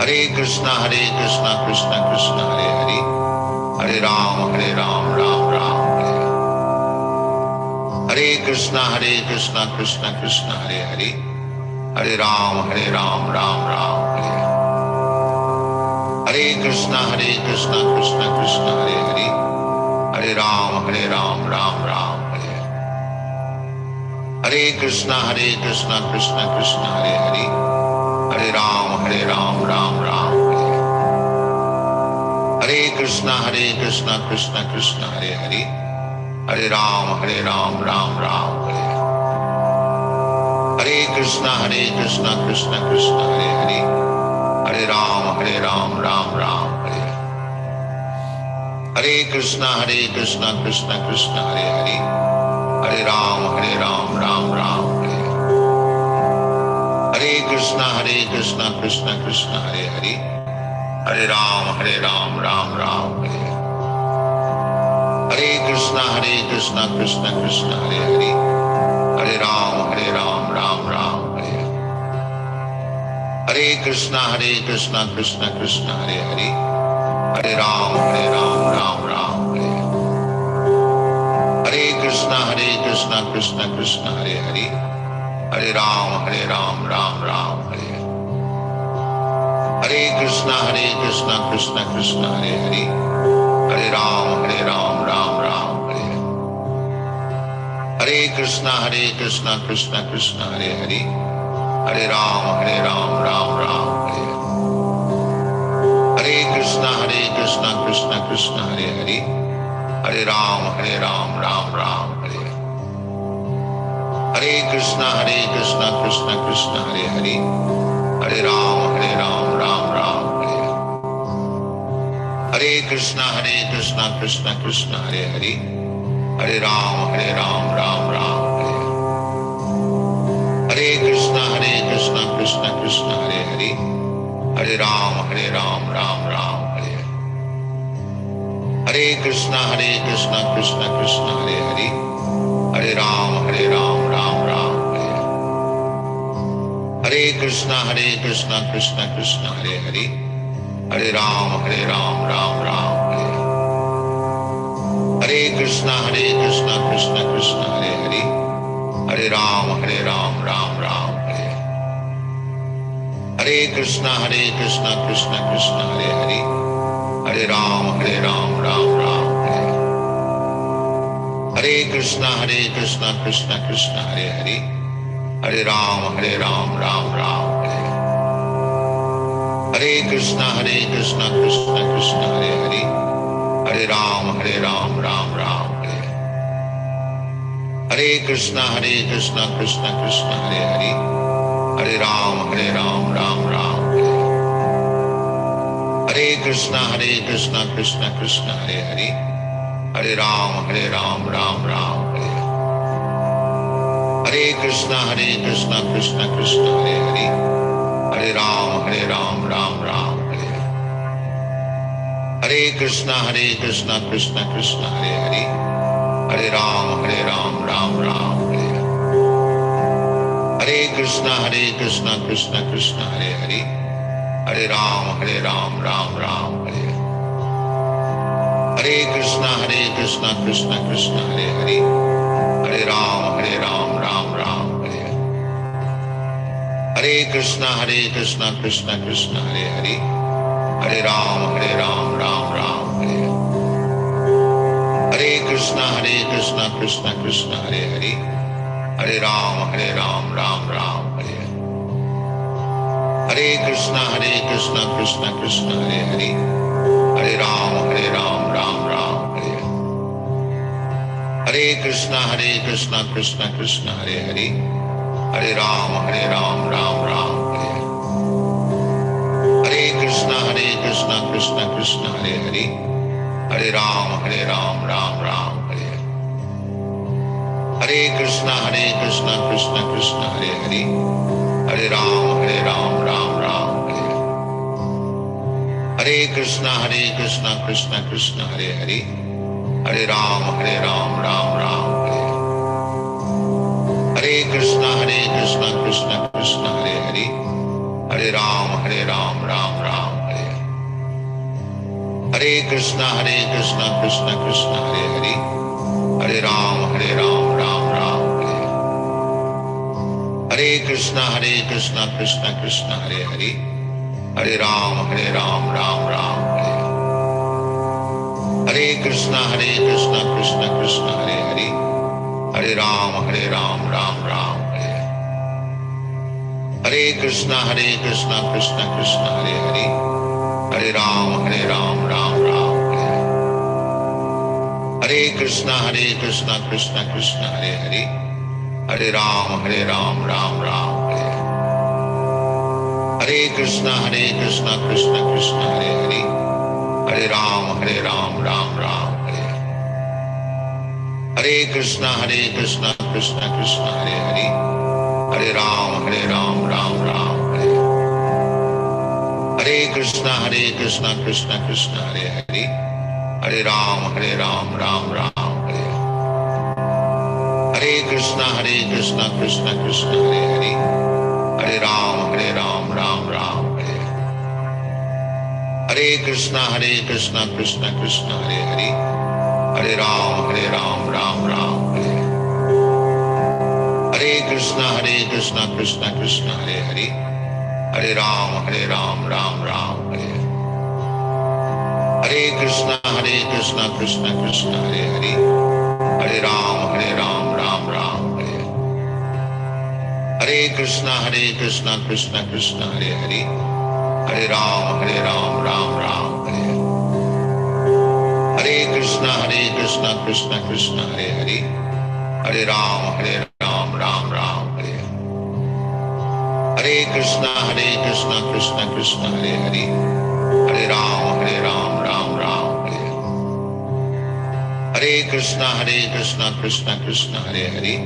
Hare Krishna, Krishna Krishna, Hare Hare, Hare Ram, Ram Ram, Hare Hare. Hare Krishna, Krishna Krishna, Hare Hare, Hare Ram, Ram Ram, Hare Hare. Hare Krishna, Krishna Krishna, Hare Hare, Hare Ram, Ram Ram, Hare Hare. Hare Krishna, Krishna Krishna, Hare Hare, Hare Ram, Ram Ram, Hare Hare. Hare Krishna, Krishna Krishna, Hare Hare, Hare Ram, Ram Ram, Hare Hare. Hare Krishna, Krishna Krishna, Hare Hare, Hare Ram, Ram Ram, Hare Hare. Hare Krishna, Krishna Krishna, Hare Hare, Hare Ram, Ram Ram, Hare Hare. Hare Krishna, Krishna Krishna, Hare Hare, Hare Ram, Ram Ram, Hare Hare. Hare Krishna, Krishna Krishna, Hare Hare, Hare Ram, Ram Ram, Hare Hare. Hare Krishna, Krishna Krishna, Hare Hare, Hare Ram, Ram Ram, Hare Hare. Hare Krishna, Krishna Krishna, Hare Hare, Hare Ram, Ram Ram, Hare Hare. Hare Krishna, Krishna Krishna, Hare Hare, Hare Ram, Ram Ram, Hare Hare. Hare Krishna, Krishna Krishna, Hare Hare, Hare Ram, Ram Ram, Hare Hare. Hare Krishna, Krishna Krishna, Hare Hare, Hare Ram, Ram Ram, Hare Hare. Hare Krishna, Krishna Krishna, Hare Hare, Hare Ram, Ram Ram, Hare Hare. Hare Krishna, Krishna Krishna, Hare Hare, Hare Ram, Ram Ram, Hare Hare. Hare Krishna, Krishna Krishna, Hare Hare, Hare Ram, Ram Ram, Hare Hare. Hare Krishna, Krishna Krishna, Hare Hare, Hare Ram, Ram Ram, Hare Hare. Hare Krishna, Krishna Krishna, Hare Hare, Hare Ram, Ram Ram, Hare Hare. Hare Krishna, Krishna Krishna, Hare Hare, Hare Ram, Ram Ram, Hare Hare. Hare Krishna, Krishna Krishna, Hare Hare, Hare Ram, Ram Ram, Hare Hare. Hare Krishna, Krishna Krishna, Hare Hare, Hare Ram, Ram Ram, Hare Hare. Hare Krishna, Krishna Krishna, Hare Hare, Hare Ram, Ram Ram, Hare Hare. Hare Krishna, Krishna Krishna, Hare Hare, Hare Ram, Ram Ram, Hare Hare. Hare Krishna, Krishna Krishna, Hare Hare, Hare Ram, Ram Ram, Hare Hare. Hare Krishna, Krishna Krishna, Hare Hare, Hare Ram, Ram Ram, Hare Hare. Hare Krishna, Krishna Krishna, Hare Hare, Hare Ram, Ram Ram, Hare Hare. Hare Krishna, Krishna Krishna, Hare Hare, Hare Ram, Ram Ram, Hare Hare. Hare Krishna, Krishna Krishna, Hare Hare, Hare Ram, Ram Ram, Hare Hare. Hare Krishna, Krishna Krishna, Hare Hare, Hare Ram, Ram Ram, Hare Hare. Hare Krishna, Krishna Krishna, Hare Hare, Hare Ram, Ram Ram, Hare Hare. Hare Krishna, Krishna Krishna, Hare Hare, Hare Ram, Ram Ram, Hare Hare. Hare Krishna, Krishna Krishna, Hare Hare, Hare Ram, Ram Ram, Hare Hare. Hare Krishna, Krishna Krishna, Hare Hare, Hare Ram, Ram Ram, Hare Hare. Hare Krishna, Krishna Krishna, Hare Hare, Hare Ram, Ram Ram, Hare Hare. Hare Krishna, Krishna Krishna, Hare Hare, Hare Ram, Ram Ram, Hare Hare. Hare Krishna, Krishna Krishna, Hare Hare, Hare Ram, Ram Ram, Hare Hare Krishna, Krishna Krishna, Hare Hare, Hare Ram, Ram Ram, Hare Hare Krishna, Krishna Krishna, Hare Hare, Hare Ram, Ram Ram, Hare Hare Krishna, Krishna Krishna, Hare Hare, Hare Ram, Ram Ram, Hare Hare Krishna, Krishna Krishna, Hare Hare, Hare Ram, Ram Ram, Hare Hare Krishna, Krishna Krishna, Hare Hare, Hare Ram, Ram Ram, Hare Hare Krishna, Krishna Krishna, Hare Hare, Hare Ram, Ram Ram, Hare Hare Krishna, Krishna Krishna, Hare Hare, Hare Ram, Ram Ram, Hare Hare Krishna, Krishna Krishna, Hare Hare, Hare Ram, Ram Ram, Hare Hare Krishna, Krishna Krishna, Hare Hare, Hare Ram, Ram Ram, Hare Hare Krishna, Krishna Krishna, Hare Hare, Hare Ram, Ram Ram, Hare Hare Krishna, Krishna Krishna, Hare Hare, Hare Ram, Ram Ram, Hare Hare Krishna, Krishna Krishna, Hare Hare, Hare Ram, Ram Ram, Hare Hare Krishna, Krishna Krishna, Hare Hare, Hare Ram, Ram Ram, Hare Hare Krishna, Krishna Krishna, Hare Hare, Hare Ram, Ram Ram, Hare Hare Krishna, Krishna Krishna, Hare Hare, Hare Ram, Ram Ram, Hare Hare Krishna, Krishna Krishna, Hare Hare, Hare Ram, Ram Ram, Hare Hare Krishna, Krishna Krishna, Hare Hare, Hare Ram, Ram Ram, Hare Hare Krishna, Krishna Krishna, Hare Hare,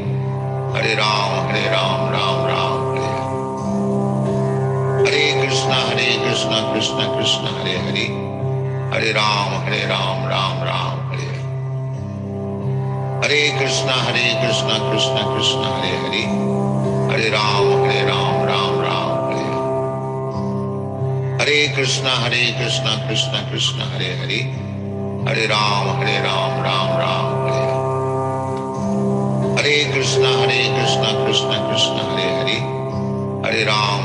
Hare Ram, Ram Ram, Hare Hare Krishna, Krishna Krishna, Hare Hare, Hare Ram, Ram Ram, Hare Hare Krishna, Krishna Krishna, Hare Hare, Hare Ram, Ram Ram, Hare Hare Krishna, Krishna Krishna, Hare Hare,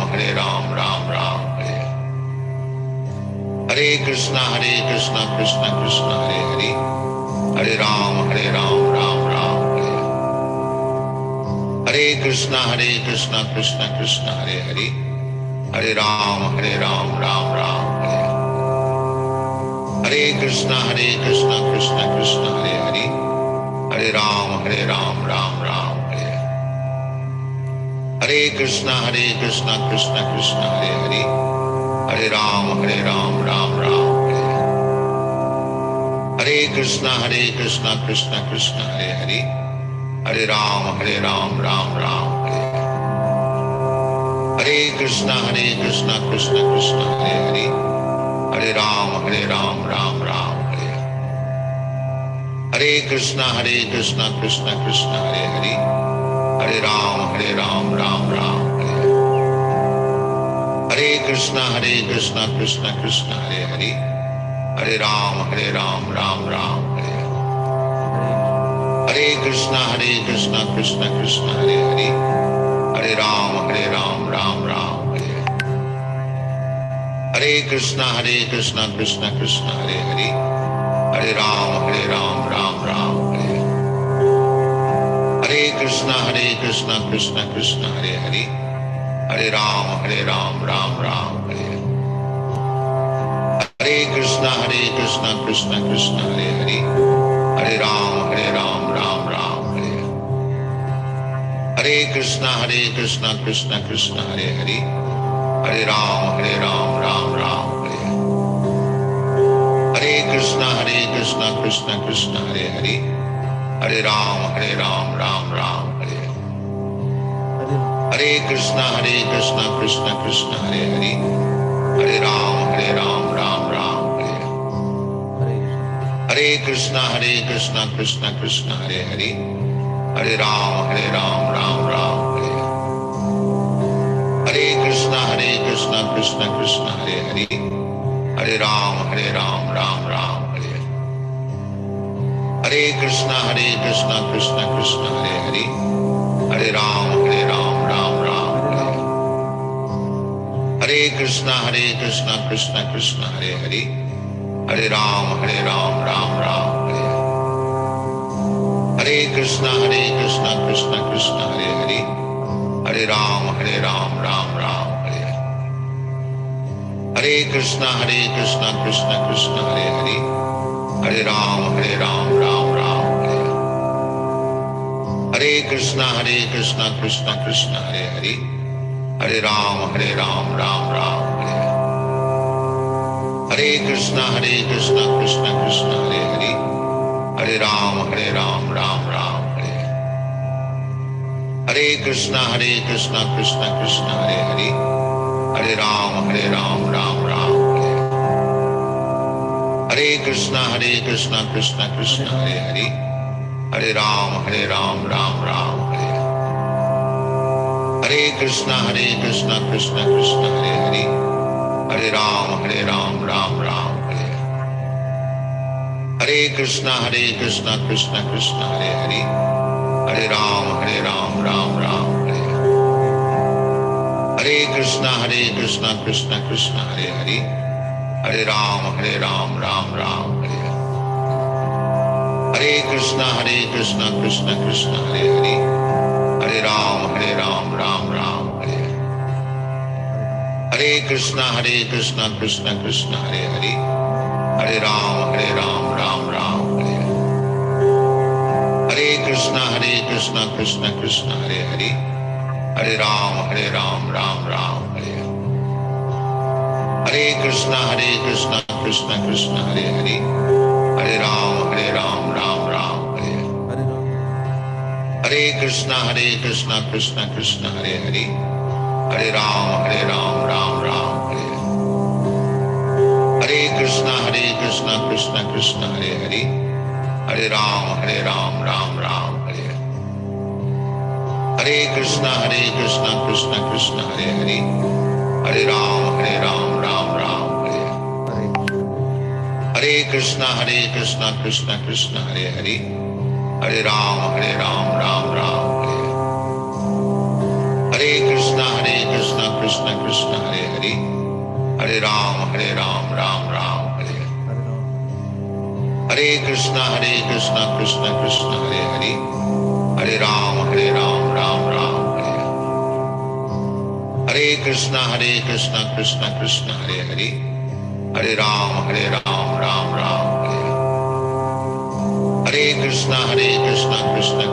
Hare Ram, Ram Ram, Hare Hare Krishna, Krishna Krishna, Hare Hare, Hare Ram, Ram Ram, Hare Hare Krishna, Krishna Krishna, Hare Hare, Hare Ram, Ram Ram, Hare Hare Krishna, Krishna Krishna, Hare Hare, Hare Ram, Ram Ram, Hare Hare Krishna, Krishna Krishna, Hare Hare, Hare Ram, Ram Ram, Hare Hare Krishna, Krishna Krishna, Hare Hare, Hare Ram, Ram Ram, Hare Hare Krishna, Krishna Krishna, Hare Hare, Hare Ram, Ram Ram, Hare Hare Krishna, Krishna Krishna, Hare Hare, Hare Ram, Ram Ram, Hare Hare Krishna, Krishna Krishna, Hare Hare, Hare Ram, Ram Ram, Hare Hare Krishna, Krishna Krishna, Hare Hare, Hare Ram, Ram Ram, Hare Hare Krishna, Krishna Krishna, Hare Hare, Hare Ram, Ram Ram, Hare Hare Krishna, Krishna Krishna, Hare Hare, Hare Ram, Ram Ram, Hare Hare Krishna, Krishna Krishna, Hare Hare, Hare Ram, Ram Ram, Hare Hare Krishna, Krishna Krishna, Hare Hare, Hare Ram, Ram Ram, Hare Hare Krishna, Krishna Krishna, Hare Hare, Hare Ram, Ram Ram, Hare Hare Krishna, Krishna Krishna, Hare Hare, Hare Ram, Ram Ram, Hare Hare Krishna, Krishna Krishna Hare Hare, Hare Ram, Ram Ram, Hare Hare Krishna Krishna Krishna Hare Hare, Hare Ram, Ram Ram, Hare Krishna Krishna Krishna Hare Hare, Hare Ram, Ram Ram, Hare Krishna Krishna Krishna Hare Hare, Hare Ram, Ram Ram, Hare Krishna Krishna Krishna Hare Hare, Hare Ram, Ram Ram, Hare Krishna Krishna Krishna Hare Hare, Hare Ram, Ram Ram, Hare Krishna Krishna Krishna Hare Hare, Hare Ram, Ram Ram, Hare Krishna Krishna Krishna Hare Hare, Hare Ram, Ram Ram, Hare Krishna Krishna Krishna Hare Hare, Hare Ram, Ram Ram, Hare Krishna Krishna Krishna Hare Hare, Hare Ram, Ram Ram, Hare Krishna Krishna Krishna Hare Hare, Hare Ram, Ram Ram, Hare Krishna Krishna Krishna Hare Hare, Hare Ram, Ram Ram, Hare Krishna Krishna Krishna Hare Hare, Hare Ram, Ram Ram, Hare Krishna Krishna Krishna Hare Hare, Hare Ram, Ram Ram, Hare Krishna Krishna Krishna Hare Hare, Hare Ram, Ram Ram, Hare Krishna Krishna Krishna Hare Hare, Hare Ram, Ram Ram, Hare Krishna Krishna Krishna Hare Hare, Hare Ram, Ram Ram, Hare Krishna Krishna Krishna Hare Hare, Hare Ram, Ram Ram, Hare Krishna Krishna Krishna Hare Hare, Hare Ram, Ram Ram, Hare Krishna Krishna Krishna Hare Hare, Hare Ram, Ram Ram, Hare Krishna Krishna Krishna Hare Hare, Hare Ram, Ram Ram, Hare Krishna Krishna Krishna Hare Hare, Hare Ram, Ram Ram, Hare Krishna Krishna Krishna Hare Hare, Hare Ram, Ram Ram, Hare Krishna Krishna Krishna Hare Hare, Hare Ram, Ram Ram, Hare Krishna Krishna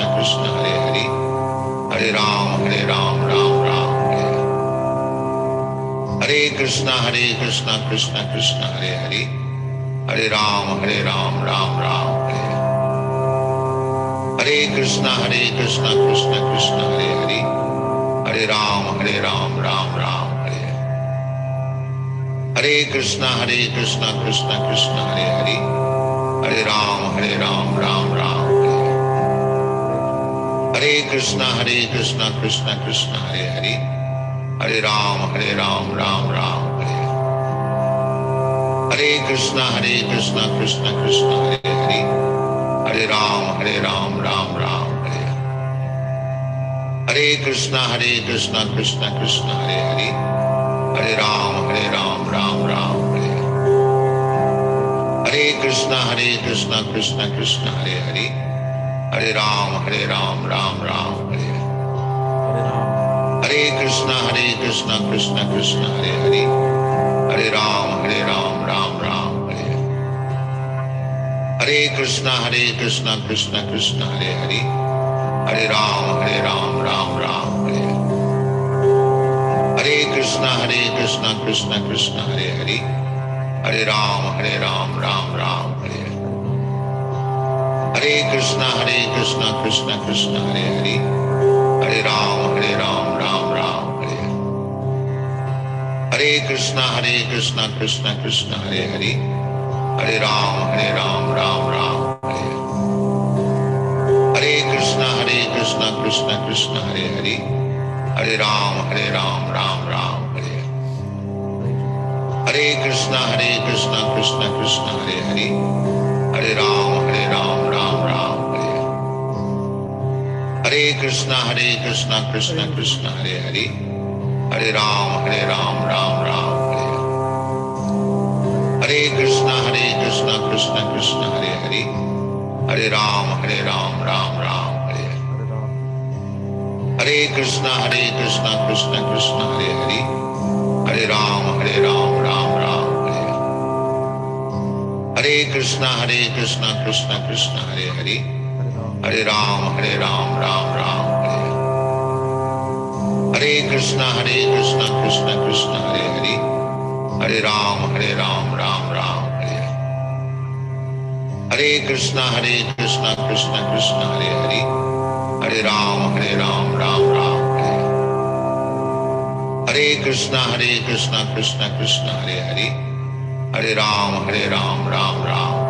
Krishna Hare Hare, Hare Ram, Ram Ram, Hare Krishna Krishna Krishna Hare Hare, Hare Ram, Ram Ram, Hare Krishna Krishna Krishna Hare Hare, Hare Ram, Ram Ram, Hare Krishna Krishna Krishna Hare Hare, Hare Ram, Ram Ram, Hare Krishna Krishna Krishna Hare Hare, Hare Ram, Ram Ram, Hare Krishna Krishna Krishna Hare Hare, Hare Ram, Ram Ram, Hare Krishna Krishna Krishna Hare Hare, Hare Ram, Ram Ram, Hare Krishna Krishna Krishna Hare Hare, Hare Ram, Ram Ram, Hare Krishna Krishna Krishna Hare Hare, Hare Ram, Ram Ram, Hare Krishna Krishna Krishna Hare Hare, Hare Ram, Ram Ram, Hare Krishna Krishna Krishna Hare Hare, Hare Ram, Ram Ram, Hare Krishna Krishna Krishna Hare Hare, Hare Ram, Ram Ram, Hare Krishna Krishna Krishna Hare Hare, Hare Ram, Ram Ram, Hare Krishna, Krishna Krishna, Hare Hare, Hare Ram, Ram Ram, Hare Krishna, Krishna Krishna, Hare Hare, Hare Ram, Ram Ram, Hare Krishna, Krishna Krishna, Hare Hare, Hare Ram, Ram Ram, Hare Krishna, Krishna Krishna, Hare Hare, Hare Ram, Ram Ram, Hare Krishna, Krishna Krishna, Hare Hare, Hare Ram, Ram Ram, Hare Krishna, Krishna Krishna, Hare Hare, Hare Ram, Ram Ram, Hare Krishna, Krishna Krishna, Hare Hare, Hare Ram, Ram Ram, Hare Krishna, Krishna Krishna, Hare Hare, Hare Ram, Ram Ram, Hare Krishna, Krishna Krishna, Hare Hare, Hare Ram, Ram Ram,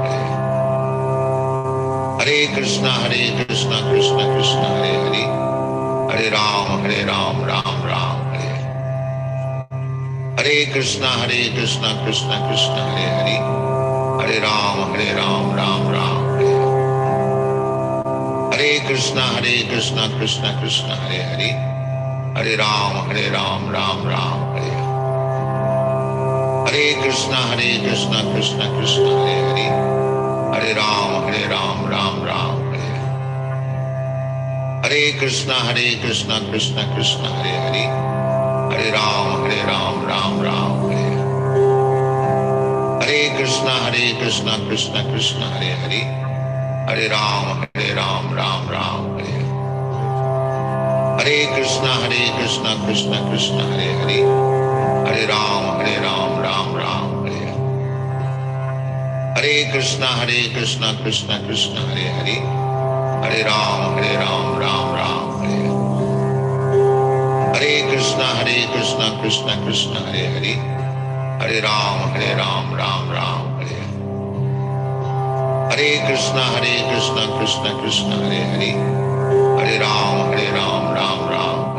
Hare Krishna, Krishna Krishna, Hare Hare, Hare Ram, Ram Ram, Hare Krishna, Krishna Krishna, Hare Hare, Hare Ram, Ram Ram, Hare Krishna, Krishna Krishna, Hare Hare, Hare Ram, Ram Ram, Hare Krishna, Krishna Krishna, Hare Hare, Hare Ram, Ram Ram, Hare Krishna, Krishna Krishna, Hare Hare, Hare Ram, Ram Ram, Hare Krishna, Krishna Krishna, Hare Hare, Hare Ram, Ram Ram, Hare Krishna, Krishna Krishna, Hare Hare, Hare Ram, Ram Ram, Hare Krishna, Krishna Krishna, Hare Hare, Hare Ram, Ram Ram, Hare Krishna, Krishna Krishna, Hare Hare, Hare Ram, Ram Ram, Hare Krishna, Krishna Krishna, Hare Hare, Hare Ram, Ram Ram, Hare Krishna, Krishna Krishna, Hare Hare, Hare Ram, Ram Ram,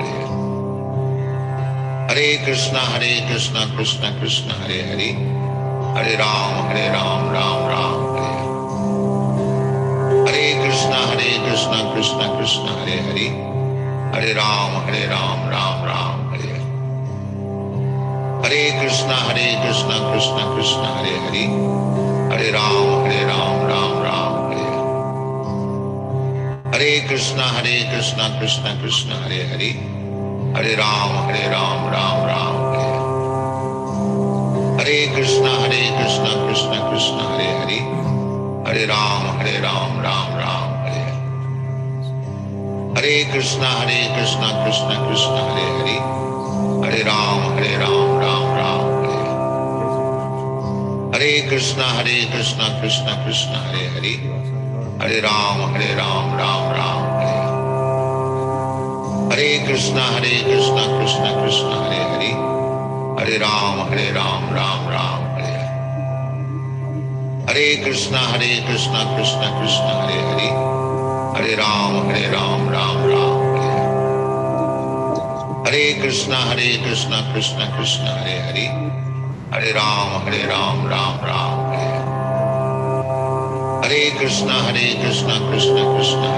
Hare Krishna, Krishna Krishna, Hare Hare, Hare Ram, Ram Ram, Hare Krishna, Krishna Krishna, Hare Hare, Hare Ram, Ram Ram, Hare Krishna, Krishna Krishna, Hare Hare, Hare Ram, Ram Ram, Hare Krishna, Krishna Krishna, Hare Hare, Hare Ram, Ram Ram, Hare Krishna, Krishna Krishna, Hare Hare, Hare Ram, Ram Ram, Hare Krishna, Krishna Krishna, Hare Hare, Hare Ram, Ram Ram, Hare Krishna, Krishna Krishna, Hare Hare, Hare Ram, Ram Ram, Hare Krishna, Krishna Krishna, Hare Hare, Hare Ram, Ram Ram, Hare Krishna, Krishna Krishna, Hare Hare, Hare Ram, Ram Ram, Hare Krishna, Krishna Krishna, Hare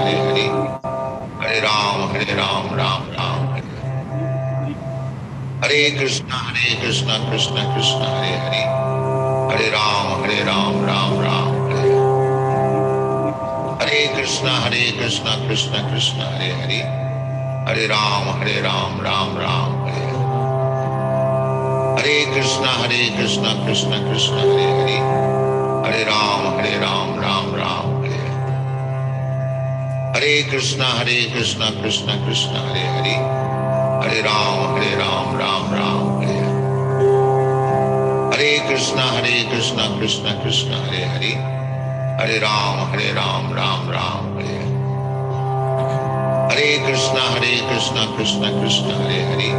Hare, Hare Ram, Ram Ram, Hare Krishna, Krishna Krishna, Hare Hare, Hare Ram, Ram Ram, Hare Krishna, Krishna Krishna, Hare Hare, Hare Ram, Ram Ram, Hare Krishna, Krishna Krishna, Hare Hare, Hare Ram, Ram Ram, Hare Krishna, Krishna Krishna, Hare Hare, Hare Ram, Ram Ram, Hare Krishna, Krishna Krishna, Hare Hare, Hare Ram, Ram Ram, Hare Krishna, Krishna Krishna, Hare Hare,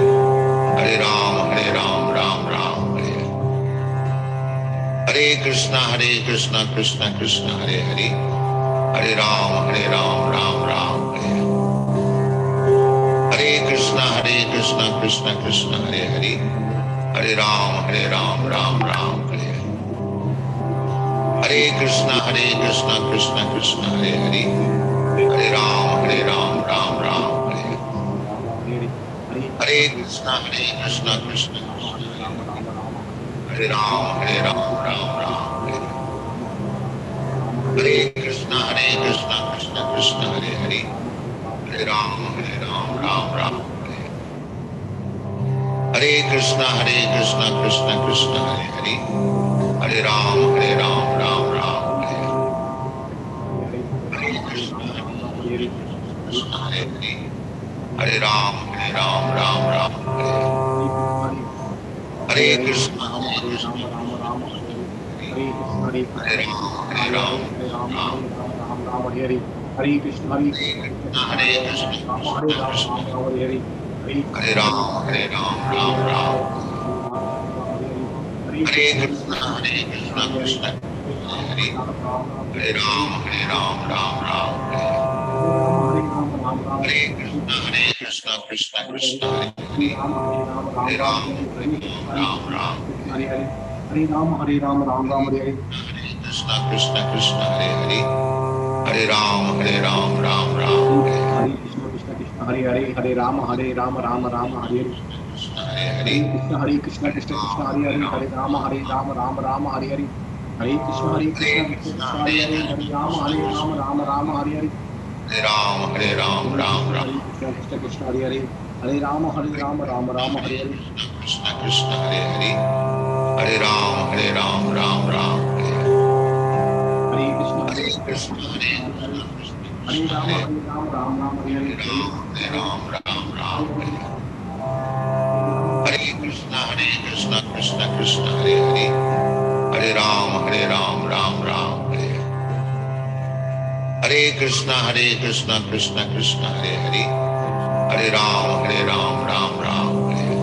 Hare Ram, Ram Ram, Hare Krishna Krishna Krishna Hare Hare, Hare Ram Ram Ram Hare Hare. Hare Krishna Krishna Krishna Hare Hare, Hare Ram Ram Ram Hare Hare. Hare Krishna Krishna Krishna Hare Hare, Hare Ram Ram Ram Hare Hare. Hare Krishna Krishna Krishna Hare Hare, Hare Ram Ram Ram Hare Hare. Hare Krishna Krishna Krishna Hare Hare, Hare Ram Ram Ram Hare Hare. Hare Krishna Krishna Krishna Hare Hare, Hare Ram Ram Ram Hare Hare. Hare Krishna Krishna Hare Hare, Hare Ram Ram Ram Hare Hare. Hare Krishna Krishna Hare Ram Hare Krishna Hare Ram Ram Ram. Hare Krishna Krishna Hare Hare Ram Ram Ram Hare Hare. Hare Krishna Krishna Hare Hare, Hare Ram Ram Hare Hare. Hare Ram Hare Hare. Krishna Krishna Hare Hare, Hare Ram Ram Ram Hare Hare. Hare Krishna Krishna Hare Hare, Hare Rama Rama Hare Hare. Hare Krishna Krishna Hare Hare, Hare Rama Rama Hare Hare. Hare Krishna Krishna Hare Hare, Hare Rama Rama Hare Hare. Hare Ram Ram Ram. Krishna Krishna Hare Hare, Hare Rama Rama Hare Hare. Krishna Krishna Hare Hare, Hare Ram Ram Ram Hare Hare. Hare Krishna Hare Krishna Hare Krishna Rama Hare Rama Hare Hare. Ram Ram Hare Hare. Hare Krishna Krishna Hare Hare, Hare Ram Ram Ram Hare Hare. Hare Krishna Krishna Hare Hare, Hare Ram Ram Ram Hare Hare.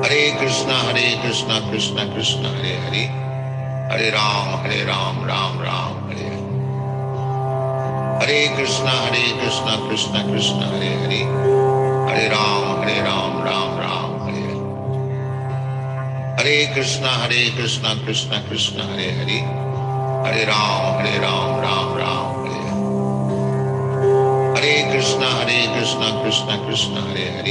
Hare Krishna Krishna Hare Hare, Hare Ram Ram Ram Hare Hare. Hare Krishna Krishna Hare Hare, Hare Ram Ram Ram Hare Hare. Hare Krishna Krishna Hare Hare, Hare Ram Ram Ram Hare Hare. Hare Krishna Krishna Hare Hare, Hare Ram Ram Ram Hare Hare. Hare Krishna Krishna Hare Hare, Hare Ram Ram Ram Hare Hare. Hare Krishna Krishna Hare Hare,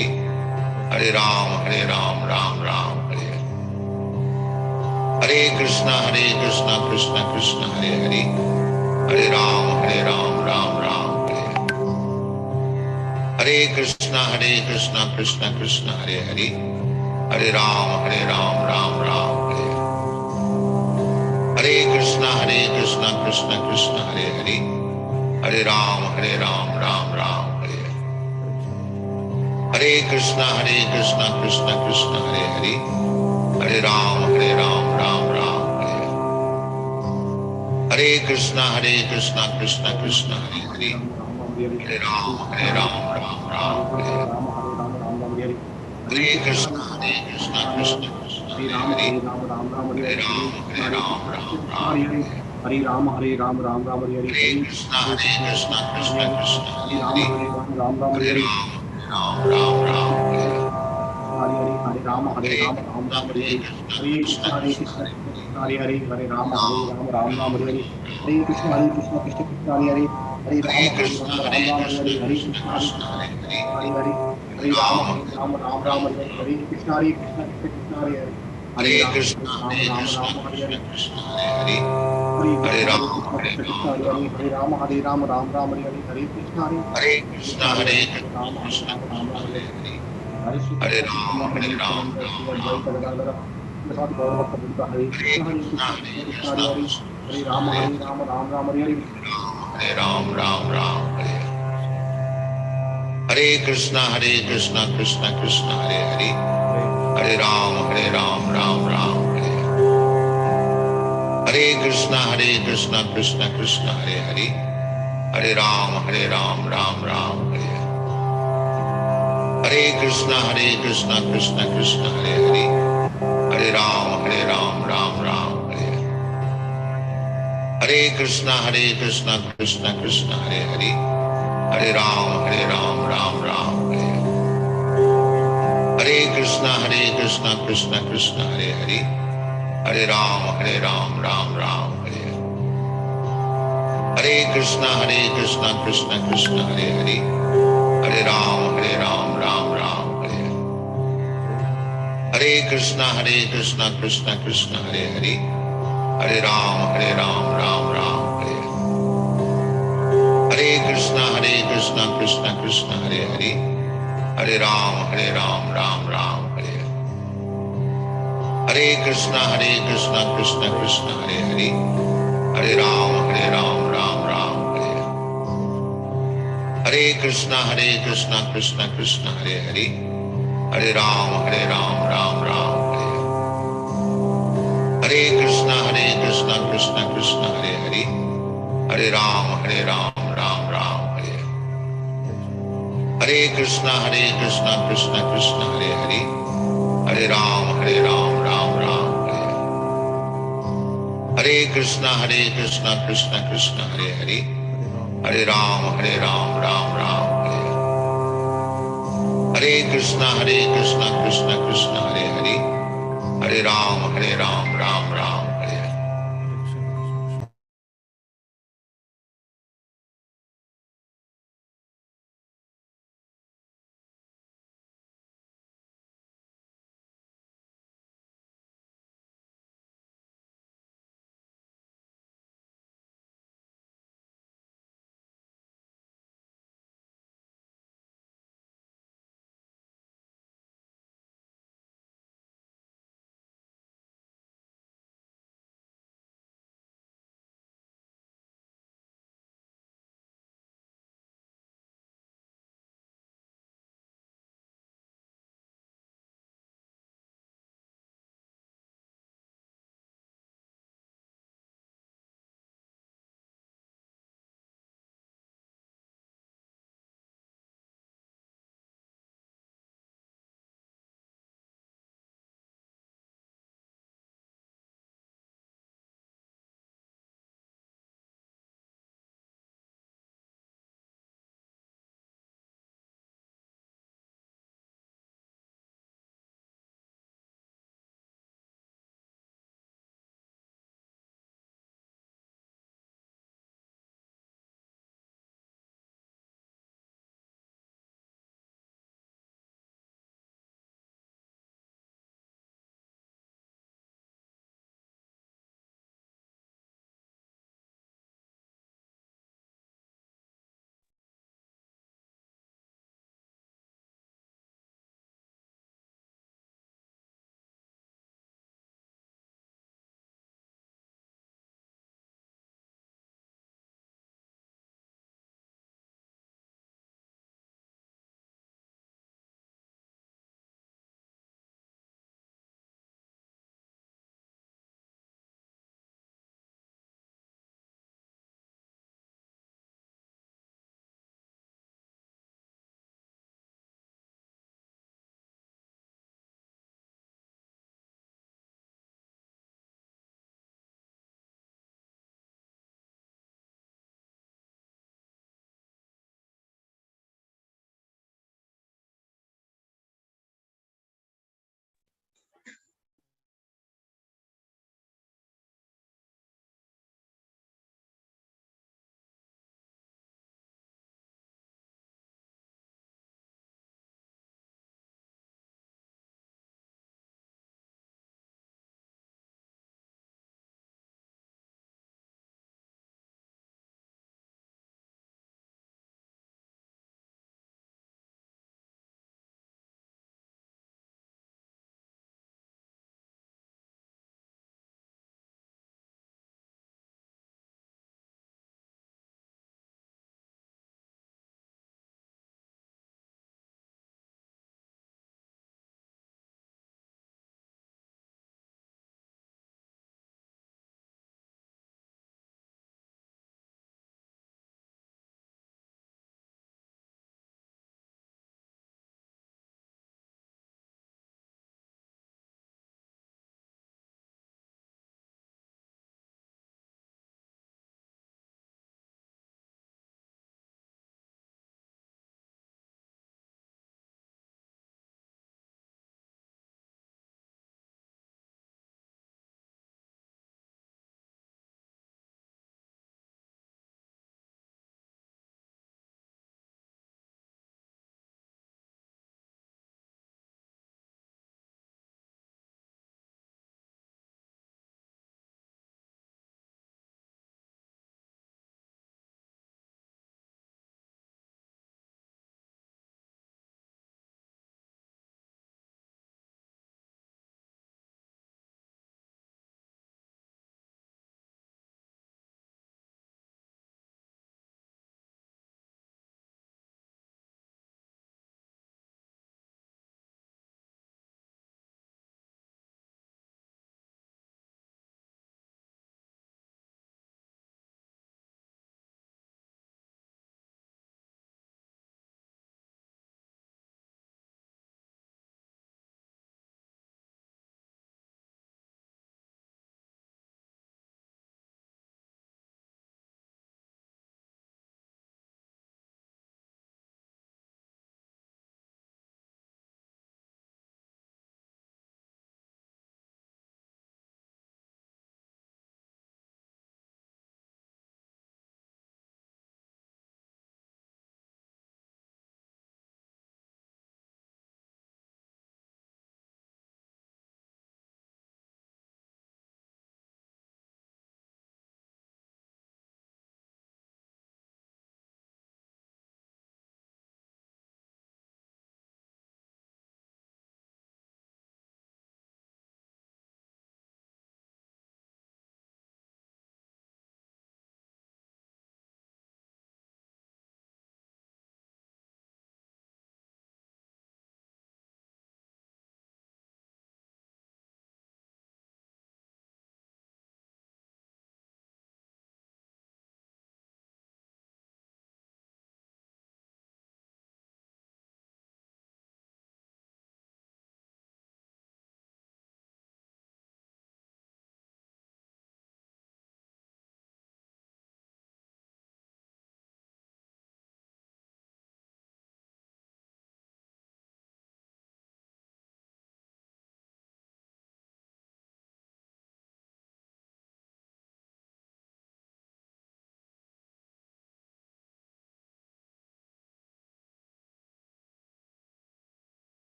Hare Ram Ram Ram Hare Hare. Hare Krishna Krishna Hare Hare, Hare Ram Ram Ram Hare Hare. Hare Krishna Krishna Hare Hare, Hare Ram Ram Ram Hare Hare. Hare Krishna Krishna Hare Hare, Hare Ram Ram Ram Hare Hare. Hare Krishna Krishna Hare Hare, Hare Ram Ram Ram Hare Hare. Hare Ram Hare Ram Hare Hare. Hare Krishna Krishna Hare Hare, Ram Hare Hare. Ram Ram Hare Hare. Hare Rama Ram Ram Hare Hare. Hare Krishna Krishna Hare Hare, Hare Rama Ram Hare Hare. Hare Krishna Krishna Hare Hare, Hare Hare Rama Krishna Ram Hare Hare. Hare Krishna Hare Hare Hare, Hare Rama Ram Hare Hare. Hare Krishna Krishna Hare Hare, Hare Hare Rama Krishna Ram Hare Hare. Hare Hare Hare Krishna Ram Krishna Hare Hare, Hare Rama Ram Hare Hare. Hare Krishna Hare Krishna Hare Hare Rama Krishna Ram Hare Hare. Hare Hare Ram Ram Hare Krishna Hare Rama Ram Hare. Hare Ram Ram Hare. Hare Krishna Krishna Hare Hare, Hare Ram Ram Ram Hare. Hare Krishna Krishna Hare Hare, Hare Ram Ram Ram Hare. Hare Krishna Krishna Hare Hare, Hare Hare Ram, Ram Ram, Hare Hare Krishna, Krishna Krishna, Hare Hare, Hare Ram, Ram Ram, Hare Hare Krishna, Krishna Krishna, Hare Hare, Hare Ram, Ram Ram, Hare Hare Krishna, Krishna Krishna, Hare Hare, Hare Ram, Ram Ram, Hare Hare Krishna, Krishna Krishna, Hare Hare, Hare Ram, Ram Ram, Hare Hare Krishna, Krishna Krishna, Hare Hare, Hare Ram, Ram Ram, Hare Hare Krishna, Krishna Krishna, Hare Hare, Hare Ram, Ram Ram, Hare Hare Krishna, Krishna Krishna, Hare Hare, Hare Ram, Ram Ram, Hare Hare Krishna, Krishna Krishna, Hare Hare, Hare Ram, Ram Ram, Hare Hare Krishna, Krishna Krishna, Hare Hare, Hare Ram, Ram Ram, Hare Hare Krishna, Krishna Krishna, Hare Hare, Hare Ram, Ram Ram, Hare Hare Krishna, Krishna Krishna, Hare Hare, Hare Ram, Ram Ram, Hare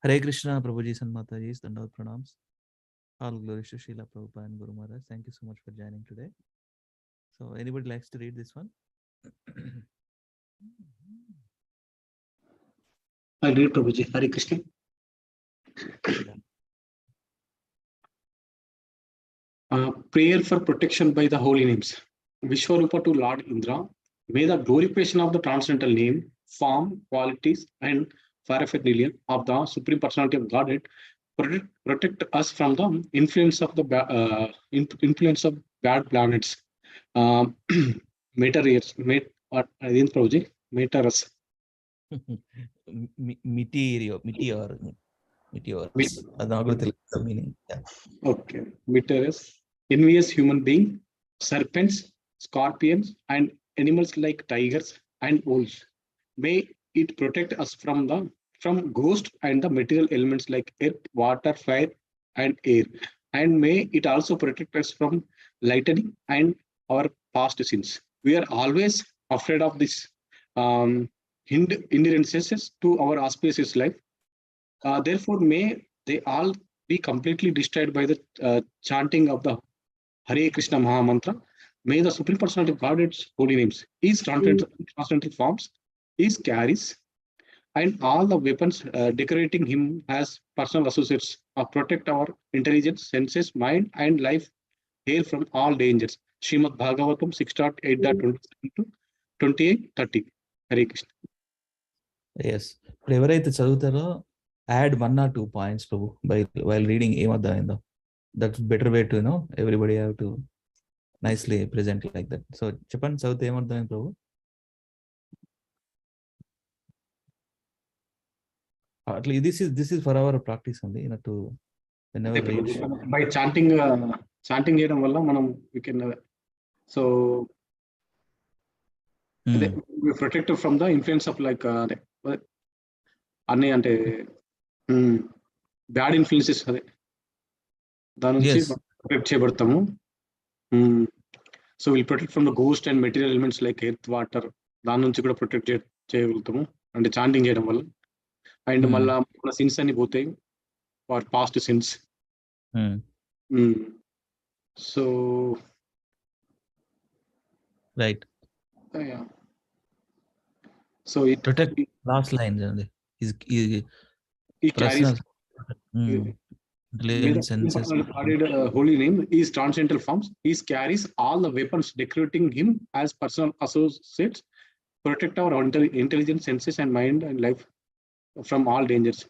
Hare Krishna, Prabhuji and Mataji's Dandavat Pranams. All glories to Srila Prabhupada and Guru Maharaj. Thank you so much for joining today. So, anybody likes to read this one? I'll read Prabhuji. Hare Krishna. Prayer for protection by the holy names. Vishwarupa to Lord Indra. May the glorification of the transcendental name, form, qualities, and paraphernalia of the Supreme Personality of Godhead protect us from the influence of the influence of bad planets. Meteors, Adin Prabhuji, meteors. Meteors. That's not the meaning. Yeah. Okay. Meteors, envious human being, serpents, scorpions, and animals like tigers and wolves. May it protect us from ghost and the material elements like earth, water, fire, and air. And may it also protect us from lightning and our past sins. We are always afraid of this hindrances to our auspicious life. Therefore, may they all be completely destroyed by the chanting of the Hare Krishna Maha Mantra. May the Supreme Personality of Godhead's holy names, His transcendental forms, His carries, and all the weapons decorating Him as personal associates protect our intelligence, senses, mind, and life here from all dangers. Srimad Bhagavatam 6.8.27 to 28:30. Hare Krishna. Yes. ఎవరైతే చదువుతారో add 1 or 2 points while reading ఏమర్థమైందో. That's better way to everybody have to nicely present like that. So చెప్పండి చదివితే ఏమర్థమైంది ప్రభు? This is for our practice only, to whenever read. By chanting చేయడం వల్ల మనం we can we protect from the influence of like అన్ని అంటే bad influences అదే దాని నుంచి ప్రొటెక్ట్ చేయబడతాము. So will protect from the ghost and material elements like earth, water, దాని నుంచి కూడా ప్రొటెక్ట్ చేయగలుగుతాము అంటే చాంటింగ్ చేయడం వల్ల. అండ్ మళ్ళా మన సిన్స్ అన్ని పోతాయి, for past since. So right. So it protect last lines and he carries senses. Holy name is transcendental forms. He carries all the weapons decorating him as personal associates, protect our intelligence, senses, and mind and life from all dangers,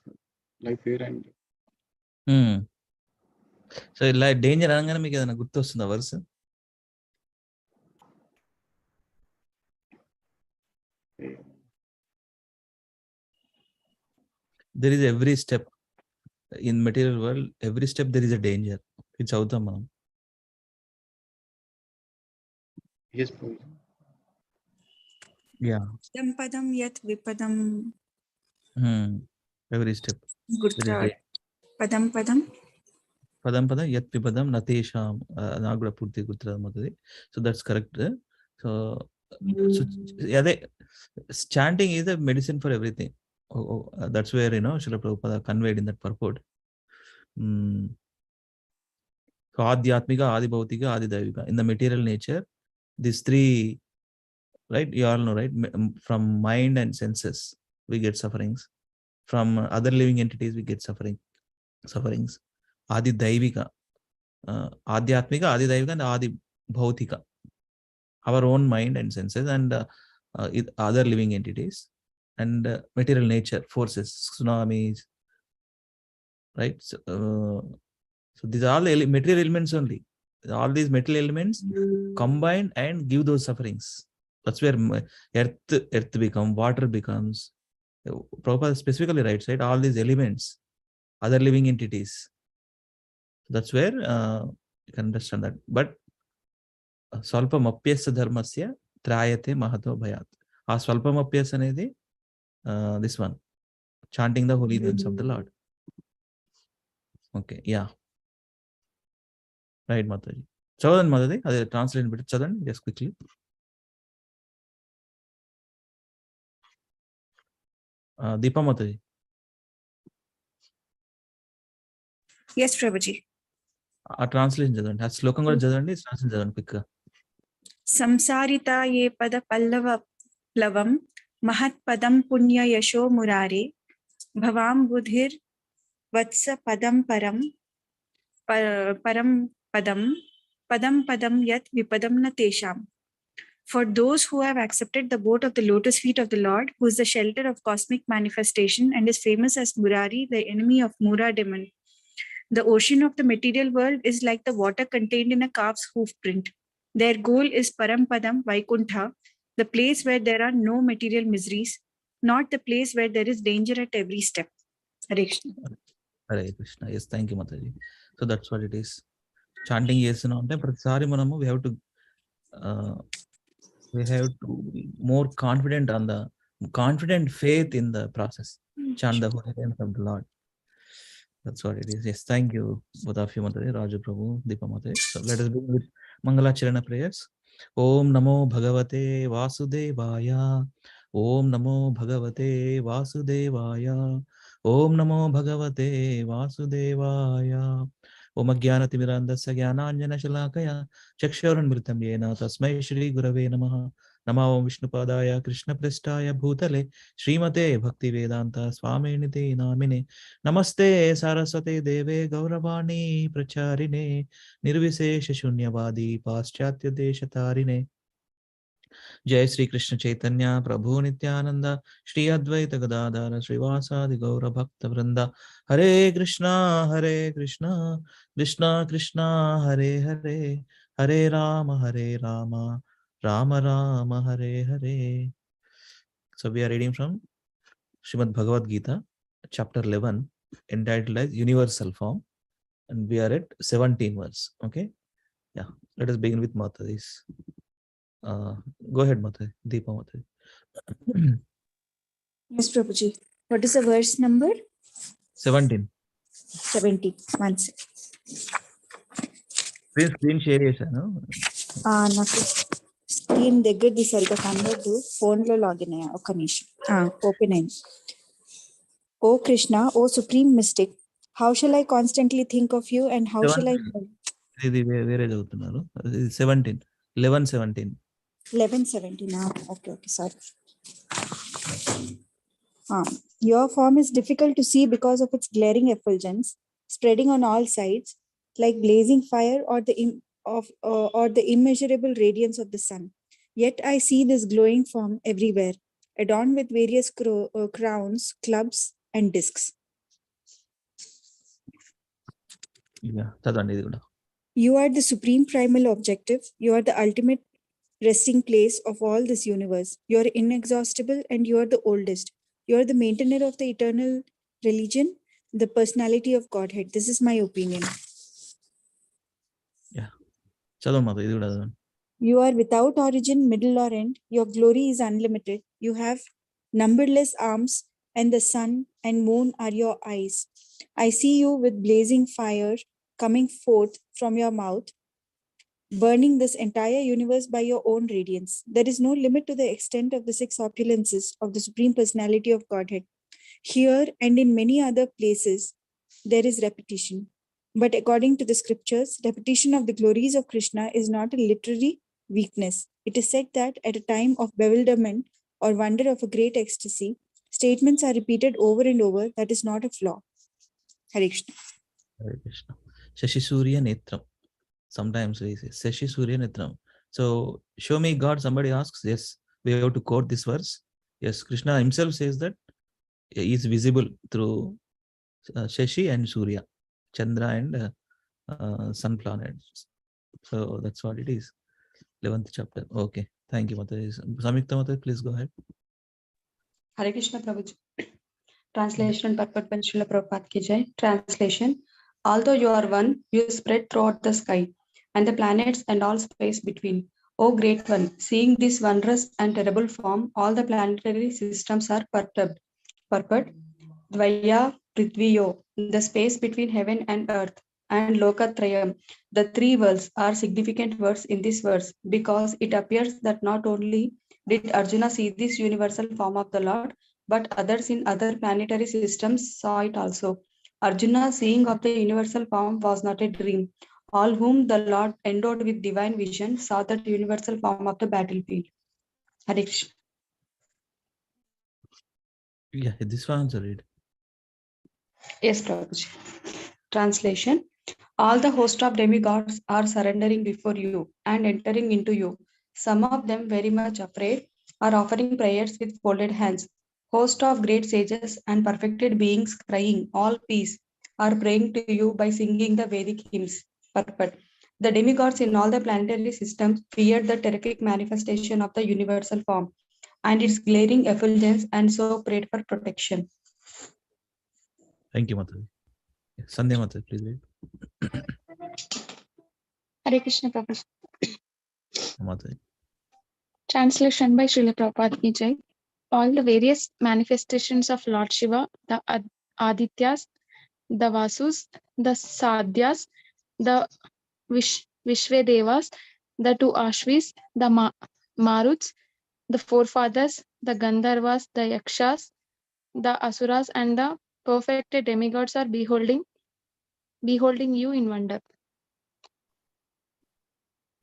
life, fear, and. So like danger అనగానే మీకు ఏదైనా గుర్తొస్తుందా verse? There is every step in material world, every step there is a danger. It's అవుతాం మనం. Yes. Yeah. Padam yat vipadam. Every step. Padam yat vipadam natesham. నాకు కూడా పూర్తి గుర్తురాదు మొదటి. So that's correct. So అదే chanting is a medicine for everything. That's where Srila Prabhupada conveyed in that purport. So Adhyatmika, Adi Bhautika, Adi Daivika. In the material nature, these three, right? You all know, right? From mind and senses, we get sufferings. From other living entities, we get sufferings. Adi Daivika, Adhyatmika, Adi Daivika, and Adi Bhautika. Our own mind and senses, and other living entities. And material nature, forces, tsunamis, right? So these are all material elements only. All these material elements combine and give those sufferings. That's where earth becomes, water becomes. Prabhupada specifically writes, right? All these elements, other living entities. That's where you can understand that. But swalpamapyasya dharmasya trayate mahato bhayat. Aa swalpamapyasya anedi this one, chanting the holy names of the Lord. Okay, yeah. Right, Mataji. చదవండి Mataji, అదే translate పెట్టి చదవండి just quickly. Deepa Mataji. Yes, Prabhuji. ఆ translation చదవండి, ఆ శ్లోకం కూడా చదవండి, ట్రాన్స్లేషన్ చదవండి క్విక్ గా. సంసారితా ఏ పద పల్లవ ప్లవం మహత్ పదం పుణ్య యశో మురారే భవాం బుధిర్ వత్స పదం పరం పరం పదం padam padam yat vipadam na tesham. For those who have accepted the boat of the lotus feet of the Lord, who is the shelter of cosmic manifestation and is famous as Murari, the enemy of Mura demon. The ocean of the material world is like the water contained in a calf's hoof print. Their goal is Parampadam Vaikuntha, the place where there are no material miseries, not the place where there is danger at every step. Hare Krishna. Hare Krishna. Yes, thank you Mataji. So that's what it is. Chanting చేస్తున్నాం అంటే ప్రతిసారి మనము we have to more confident on the confident faith in the process. Chant the holy names of the lord. That's what it is. Yes, thank you, both of you, Mataji, Raju Prabhu, Deepa Mataji. So let us begin with Mangalacharana prayers. Om Namo Bhagavate Vasudevaya. Om Namo Bhagavate Vasudevaya. Om Namo Bhagavate Vasudevaya. Om Ajnanatimirandasya Jnananjana Shalakaya Chakshurunmritam Yena Tasmai Shri Gurave Namaha. Namo Vishnupadaya Krishna Prestaya Bhutale Srimate Bhaktivedanta Swaminite Namine. Namaste Saraswate Deve Gauravani Pracharine Nirvisesha Shunyavadi Paschatya Deshatarine. Jai Sri Krishna Chaitanya Prabhu Nityananda Shri Advaita Gadadara Srivasadi Gaura Bhakta Vrinda. Hare Krishna Krishna Krishna Hare Hare Hare Rama Rama Rama Hare Hare. So we are reading from Srimad Bhagavad Gita, chapter 11, entitled as Universal Form, and we are at 17 verse. Okay, yeah. Let us begin with Mataji's. Go ahead, Mataji. Deepa Mataji. Yes, Prabhuji. What is the verse number? 17. 70. One second. Please screen share చేశాను. నాకు screen దగ్గరది సరిగా కనబడదు, ఫోన్లో login అయ్యా. ఒక్క నిమిషం. Open అయింది. O Krishna, O Supreme Mystic, how shall I constantly think of you and how shall I... ఇది వేరే చదువుతున్నారు. 17. 11:17. 11:17. Okay, sorry. Your form is difficult to see because of its glaring effulgence, spreading on all sides like blazing fire or the immeasurable radiance of the sun. Yet I see this glowing form everywhere, adorned with various crowns, clubs, and discs. Yeah, చదవండి ఇది కూడా. You are the supreme primal objective. You are the ultimate resting place of all this universe. You are inexhaustible and you are the oldest. You are the maintainer of the eternal religion, the personality of Godhead. This is my opinion. Yeah, చదవండి మాత, ఇది కూడా చదవండి. You are without origin, middle, or end. Your glory is unlimited. You have numberless arms, and the sun and moon are your eyes. I see you with blazing fire coming forth from your mouth, burning this entire universe by your own radiance. There is no limit to the extent of the six opulences of the Supreme Personality of Godhead. Here and in many other places, there is repetition. But according to the scriptures, repetition of the glories of Krishna is not a literary weakness. It is said that at a time of bewilderment or wonder of a great ecstasy, statements are repeated over and over. That is not a flaw. Hare Krishna. Hare Krishna. Shashi Surya Netram. Sometimes we say Shashi Surya Netram. So show me God, somebody asks. Yes, we have to quote this verse. Yes, Krishna himself says that he is visible through Shashi and Surya, Chandra and sun planets. So that's what it is. 11th chapter. Okay, thank you, Mataji. Samyukta Mataji, please go ahead. Hare Krishna Prabhuji. Translation and purport by Srila Prabhupada ki jai. Translation. Although you are one, you spread throughout the sky and the planets and all space between. O great one, seeing this wondrous and terrible form, all the planetary systems are perturbed. Dvaya Prithviyo, the space between heaven and earth, and Lokatrayam, the three worlds, are significant words in this verse because it appears that not only did Arjuna see this universal form of the Lord, but others in other planetary systems saw it also. Arjuna, seeing of the universal form was not a dream. All whom the Lord endowed with divine vision saw that universal form of the battlefield. Hare Krishna. Yeah, this one also read. Yes, Prabhuji. Translation. All the host of demigods are surrendering before you and entering into you. Some of them, very much afraid, are offering prayers with folded hands. Host of great sages and perfected beings crying, all peace, are praying to you by singing the Vedic hymns. Purport. The demigods in all the planetary systems feared the terrific manifestation of the universal form and its glaring effulgence, and so prayed for protection. Thank you, Mataji. Sandhya Mataji, please read. Hare Krishna Prabhuji. Mataji. Translation by Srila Prabhupada Ki Jai. All the various manifestations of Lord Shiva, the Adityas, the Vasus, the Sadhyas, the Vishvedevas, the two Ashvis, the Maruts, the forefathers, the Gandharvas, the Yakshas, the Asuras, and the perfected demigods are beholding you in wonder.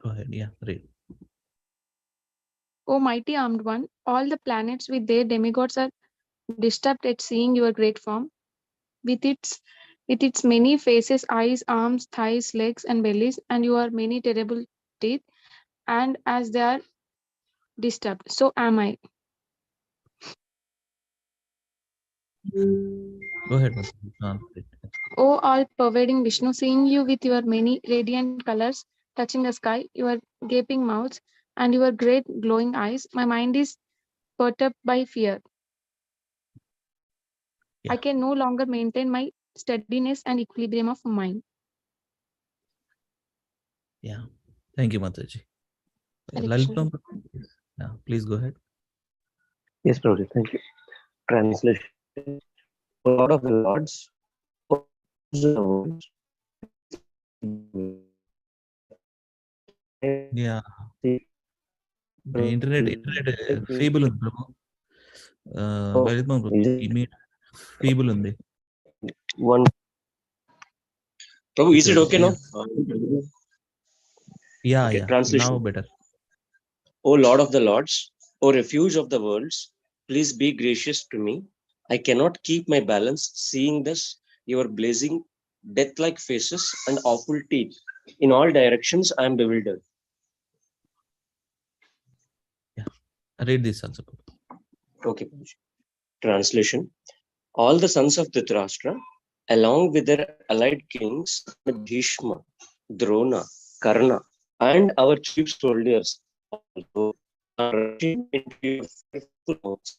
Go ahead. Yeah, read. O mighty armed one, all the planets with their demigods are disturbed at seeing your great form. With its many faces, eyes, arms, thighs, legs, and bellies, and your many terrible teeth, and as they are disturbed, so am I. Go ahead, Mataji. Translate. O all-pervading Vishnu, seeing you with your many radiant colors touching the sky, your gaping mouths, and your great glowing eyes, my mind is perturbed by fear. Yeah. I can no longer maintain my steadiness and equilibrium of mind. Yeah. Thank you, Mataji. Hare Lalit Krishna. Prabhu, yeah, please go ahead. Yes, Prabhuji, thank you. Translation. Lord of the Lords, O the worlds, Yeah. Internet feeble ఉంది ప్రభు. లలిత్ ప్రభు feeble ఉంది. One. Prabhu, is it okay now? Yeah, Okay, yeah. translation. Now better. O Lord of the Lords, O refuge of the worlds, please be gracious to me. I cannot keep my balance, seeing thus your blazing, death-like faces and awful teeth. In all directions, I am bewildered. Yeah. Read this also. Okay. Translation. All the sons of Dhritarashtra, along with their allied kings, Bhishma, Drona, Karna, and our chief soldiers, also are rushing into your fearful mouths,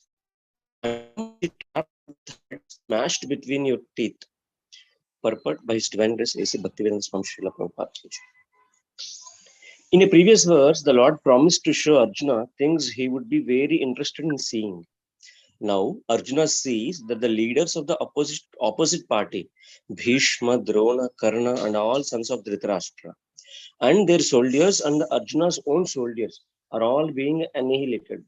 smashed between your teeth. Purport by His Divine Grace A.C. Bhaktivedanta Swami Srila Prabhupada. In a previous verse, the Lord promised to show Arjuna things he would be very interested in seeing. Now, Arjuna sees that the leaders of the opposite party, Bhishma, Drona, Karna, and all sons of Dhritarashtra, and their soldiers and Arjuna's own soldiers are all being annihilated.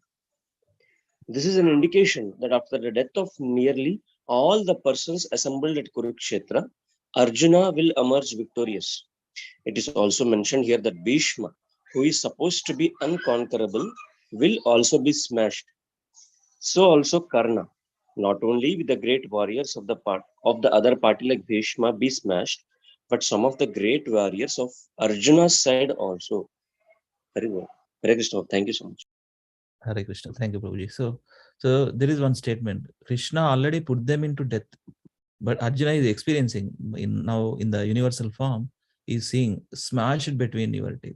This is an indication that after the death of nearly all the persons assembled at Kurukshetra, Arjuna will emerge victorious. It is also mentioned here that Bhishma, who is supposed to be unconquerable, will also be smashed. So also Karna, not only with the great warriors of the other party like Bhishma be smashed, but some of the great warriors of Arjuna's side also. Very good. Hare Krishna. Thank you so much. Hare Krishna. Thank you, Prabhuji. So there is one statement. Krishna already put them into death, but Arjuna is experiencing now in the universal form. He is seeing smashed between your teeth.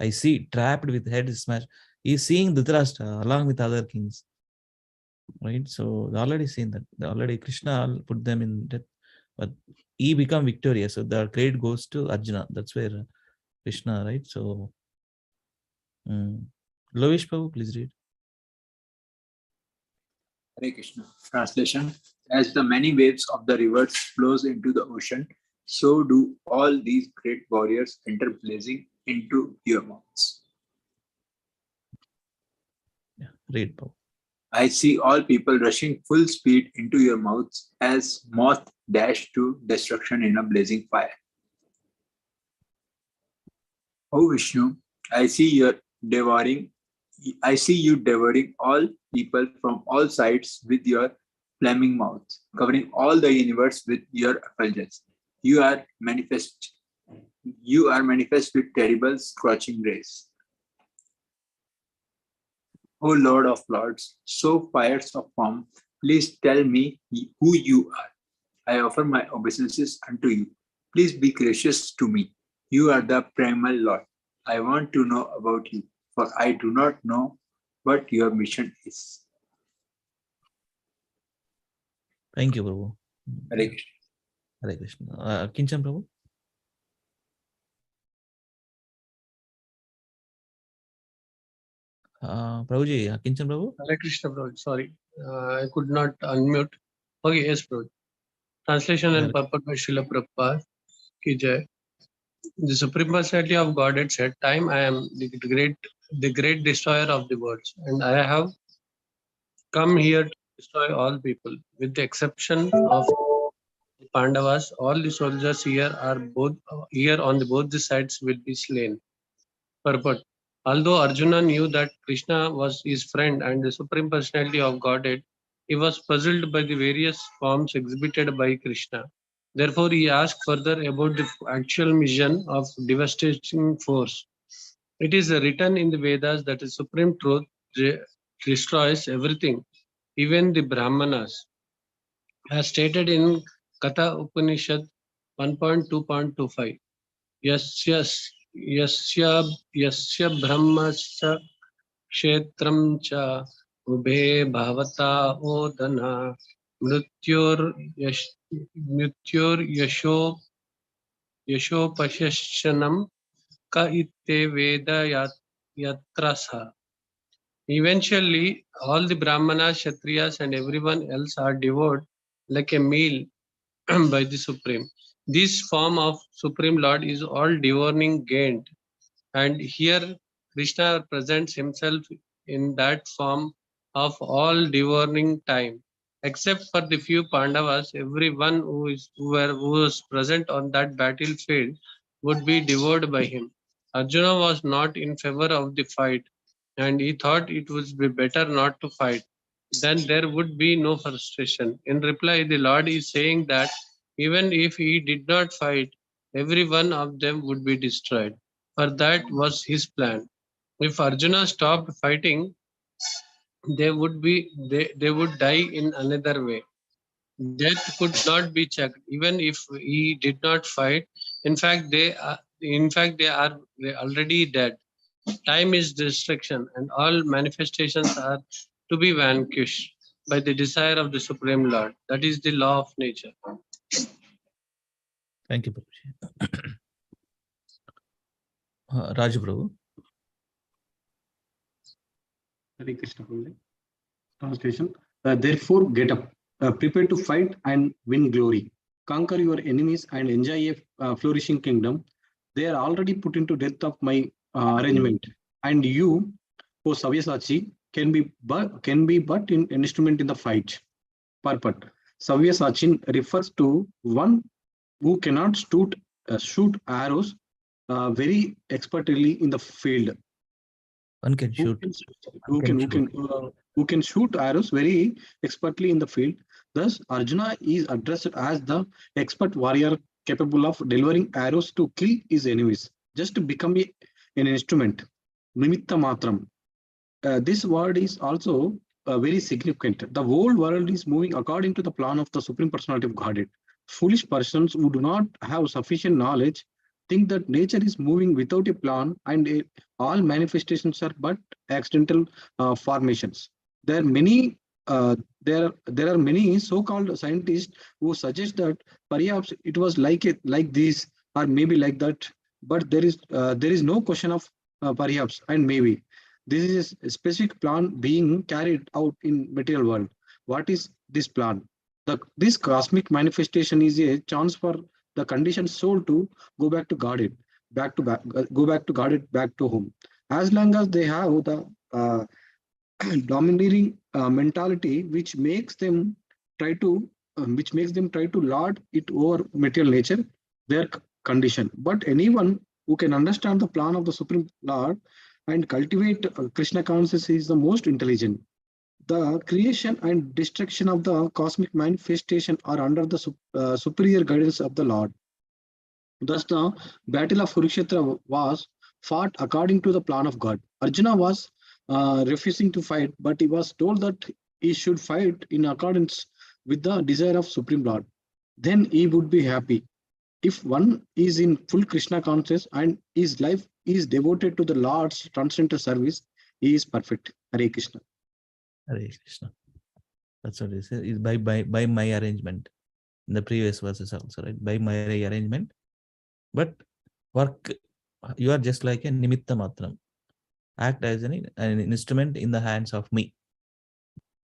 I see trapped with head smashed. He is seeing Dhritarashtra along with other kings. Right? So they already seen that. Already Krishna put them in death, but he become victorious. So the credit goes to Arjuna. That's where Krishna, right? So Lovish Prabhu, please read. Hare Krishna. Translation. As the many waves of the rivers flows into the ocean, so do all these great warriors enter blazing into your mouths. Yeah, read Prabhu. I see all people rushing full speed into your mouths as moth dash to destruction in a blazing fire. O Vishnu, I see you devouring all people from all sides with your flaming mouth, covering all the universe with your effulgence. You are manifest with terrible scorching rays. O Lord of Lords, so fires of form, please tell me who you are. I offer my obeisances unto you. Please be gracious to me. You are the primal Lord. I want to know about you, for I do not know what your mission is. Thank you, Prabhu. Hare Krishna. Hare Krishna. Kinchan, Prabhu. Prabhuji, Kinchan, Prabhu. Hare Krishna, Prabhu. Sorry, I could not unmute. Okay, yes, Prabhu. Translation and purport by Srila Prabhupada. Ki Jai. The Supreme Personality of Godhead said, "Time, I am the great destroyer of the worlds, and I have come here to destroy all people, with the exception of the Pandavas. All the soldiers here on both the sides will be slain." Purport. Although Arjuna knew that Krishna was his friend and the Supreme Personality of Godhead, he was puzzled by the various forms exhibited by Krishna. Therefore, he asked further about the actual mission of devastating force. It is written in the Vedas that the Supreme Truth destroys everything, even the Brahmanas. As stated in Katha Upanishad 1.2.25. Yasya brahmasya kshetram cha ubhe bhavata odana mrityur yashopashyanam ka itte veda yatrasa. Eventually, all the Brahmanas, Kshatriyas, and everyone else are devoured like a meal by the Supreme. This form of Supreme Lord is all devouring gained. And here Krishna presents himself in that form of all devouring time. Except for the few Pandavas, everyone who was present on that battlefield would be devoured by him. Arjuna was not in favor of the fight, and he thought it would be better not to fight. Then there would be no frustration. In reply, the Lord is saying that even if he did not fight, every one of them would be destroyed. For that was his plan. If Arjuna stopped fighting, they would die in another way. Death could not be checked, even if he did not fight. In fact, they are already dead. Time is destruction, and all manifestations are to be vanquished by the desire of the Supreme Lord. That is the law of nature. Thank you, Prabhuji. Raju Prabhu. Hare Krishna, Prabhuji. Translation. Therefore, get up, prepare to fight and win glory. Conquer your enemies and enjoy a flourishing kingdom. They are already put into death of my arrangement. And you, O Savyasachi, can be but an instrument in the fight. Purport. Savyasachin refers to one who cannot shoot arrows very expertly in the field. One can shoot. Who can shoot arrows very expertly in the field. Thus, Arjuna is addressed as the expert warrior capable of delivering arrows to kill his enemies, just to become an instrument. Nimitta matram. This word is also very significant. The whole world is moving according to the plan of the Supreme Personality of Godhead. Foolish persons who do not have sufficient knowledge think that nature is moving without a plan, and all manifestations are but accidental formations. There are many so-called scientists who suggest that perhaps it was like this or maybe like that, but there is no question of perhaps and maybe. This is a specific plan being carried out in material world. What is this plan? This cosmic manifestation is a chance for the conditioned soul to go back to Godhead, back to home. As long as they have the domineering mentality which makes them try to lord it over material nature, their condition. But anyone who can understand the plan of the Supreme Lord and cultivate Krishna consciousness is the most intelligent. The creation and destruction of the cosmic manifestation are under the superior guidance of the Lord. Thus, the battle of Kurukshetra was fought according to the plan of God. Arjuna was refusing to fight, but he was told that he should fight in accordance with the desire of Supreme Lord. Then he would be happy. If one is in full Krishna consciousness and his life is devoted to the Lord's transcendental service, he is perfect. Hare Krishna. Hare Krishna. That's what it says. Is by my arrangement. In the previous verses also, right? By my arrangement. But work, you are just like a nimitta matram. Act as an instrument in the hands of me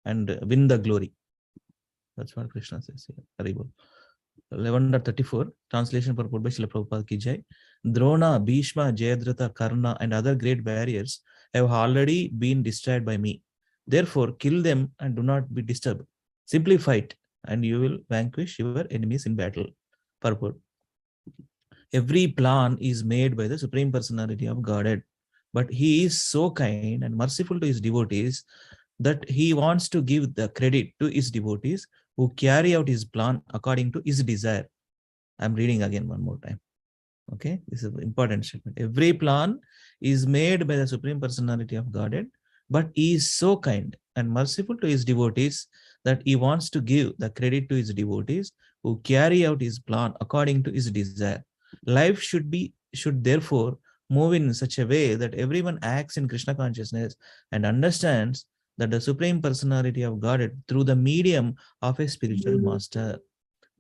and win the glory. That's what Krishna says here. Haribol. 11.34, translation purport by Srila Prabhupada ki jai. Drona, Bhishma, Jayadratha, Karna, and other great barriers have already been destroyed by me. Therefore, kill them and do not be disturbed. Simply fight, and you will vanquish your enemies in battle. Purport. Every plan is made by the Supreme Personality of Godhead, but he is so kind and merciful to his devotees that he wants to give the credit to his devotees who carry out his plan according to his desire. I'm reading again one more time. Okay, this is an important statement. Every plan is made by the Supreme Personality of Godhead, but he is so kind and merciful to his devotees that he wants to give the credit to his devotees who carry out his plan according to his desire. Life should therefore move in such a way that everyone acts in Krishna consciousness and understands that the Supreme Personality of Godhead through the medium of a spiritual master.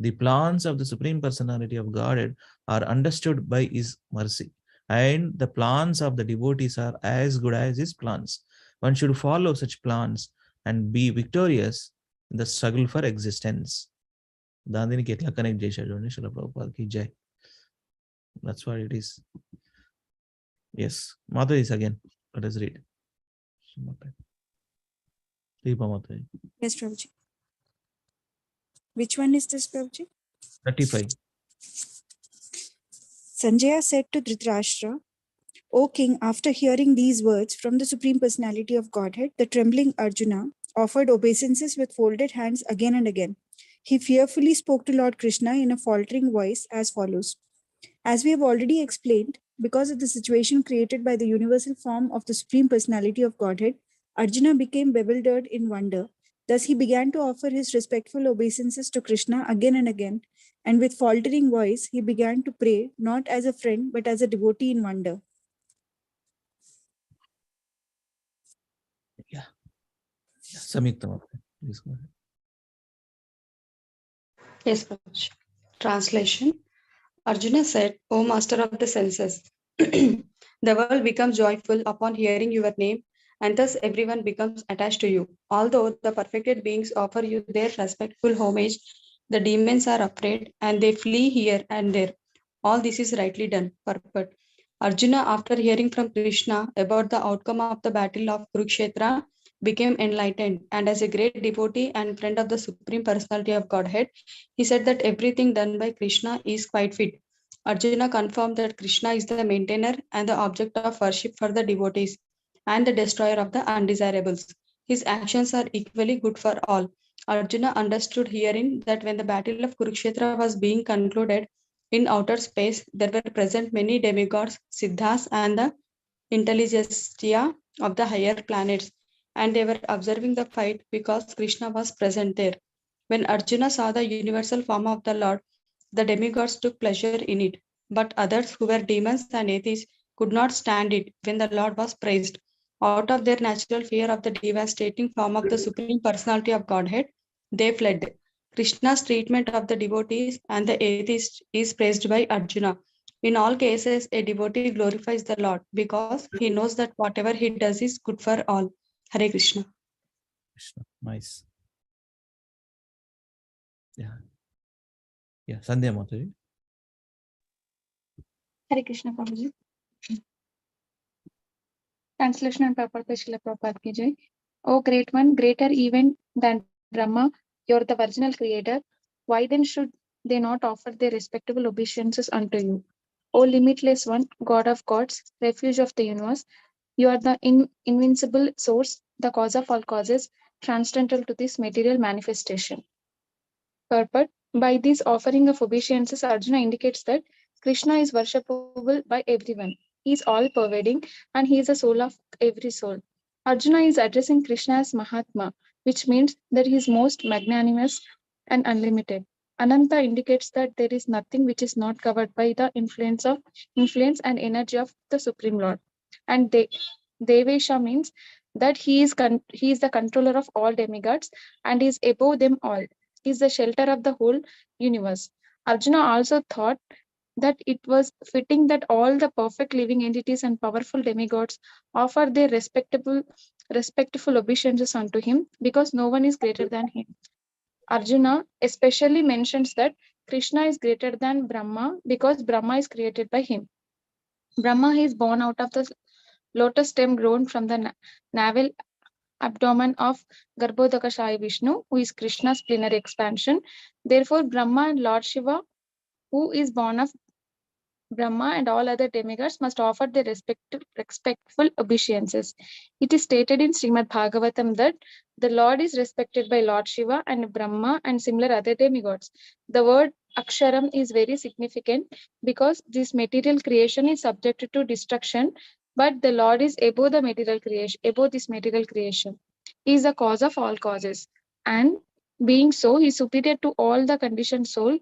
The plans of the Supreme Personality of Godhead are understood by his mercy, and the plans of the devotees are as good as his plans. One should follow such plans and be victorious in the struggle for existence. Dandini ketla connect Jai Srila Prabhupada ki jai. That's what it is. Yes, Mata is again. Let us read. Yes, Prabhuji. Which one is this, Prabhuji? 35. Sanjaya said to Dhritarashtra, O king, after hearing these words from the Supreme Personality of Godhead, the trembling Arjuna offered obeisances with folded hands again and again. He fearfully spoke to Lord Krishna in a faltering voice as follows. As we have already explained, because of the situation created by the universal form of the Supreme Personality of Godhead, Arjuna became bewildered in wonder. Thus he began to offer his respectful obeisances to Krishna again and again, and with faltering voice, he began to pray not as a friend but as a devotee in wonder. Yeah. Samyukta, please go ahead. Yes, Prabhuji. Translation. Arjuna said, O master of the senses, the world becomes joyful upon hearing your name, and thus everyone becomes attached to you. Although the perfected beings offer you their respectful homage, the demons are afraid and they flee here and there. All this is rightly done. Purport. Arjuna, after hearing from Krishna about the outcome of the battle of Kurukshetra, became enlightened, and as a great devotee and friend of the Supreme Personality of Godhead, he said that everything done by Krishna is quite fit. Arjuna confirmed that Krishna is the maintainer and the object of worship for the devotees and the destroyer of the undesirables. His actions are equally good for all. Arjuna understood herein that when the battle of Kurukshetra was being concluded, in outer space there were present many demigods, siddhas, and the intelligentsia of the higher planets, and they were observing the fight because Krishna was present there. When Arjuna saw the universal form of the Lord, the demigods took pleasure in it, but others who were demons and atheists could not stand it when the Lord was praised. Out of their natural fear of the devastating form of the Supreme Personality of Godhead, they fled. Krishna's treatment of the devotees and the atheists is praised by Arjuna. In all cases, a devotee glorifies the Lord because he knows that whatever he does is good for all. Hare Krishna. Krishna. Nice. Yeah. Yeah. Sandhya Mataji. Hare Krishna, Prabhuji. Translation and purport by Srila Prabhupada ki jai. O great one, greater even than Brahma, you are the original creator. Why then should they not offer their respectable obeisances unto you? O limitless one, God of gods, refuge of the universe, you are the invincible source, the cause of all causes, transcendental to this material manifestation. Purport. By this offering of obeisances, Arjuna indicates that Krishna is worshipable by everyone. He is all pervading and he is the soul of every soul. Arjuna is addressing Krishna as Mahatma, which means that he is most magnanimous and unlimited. Ananta indicates that there is nothing which is not covered by the influence and energy of the Supreme Lord. And Devesha means that he is the controller of all demigods and is above them all. He is the shelter of the whole universe. Arjuna also thought that it was fitting that all the perfect living entities and powerful demigods offer their respectful obeisances unto him, because no one is greater than him. Arjuna especially mentions that Krishna is greater than Brahma because Brahma is created by him. Brahma is born out of the lotus stem grown from the navel abdomen of Garbhodakashayi Vishnu, who is Krishna's plenary expansion. Therefore, Brahma and Lord Shiva, who is born of Brahma, and all other demigods must offer their respectful obeisances. It is stated in Srimad Bhagavatam that the Lord is respected by Lord Shiva and Brahma and similar other demigods. The word Aksharam is very significant because this material creation is subjected to destruction, but the Lord is above the material creation, above this material creation. He is the cause of all causes, and being so, he is superior to all the conditioned soul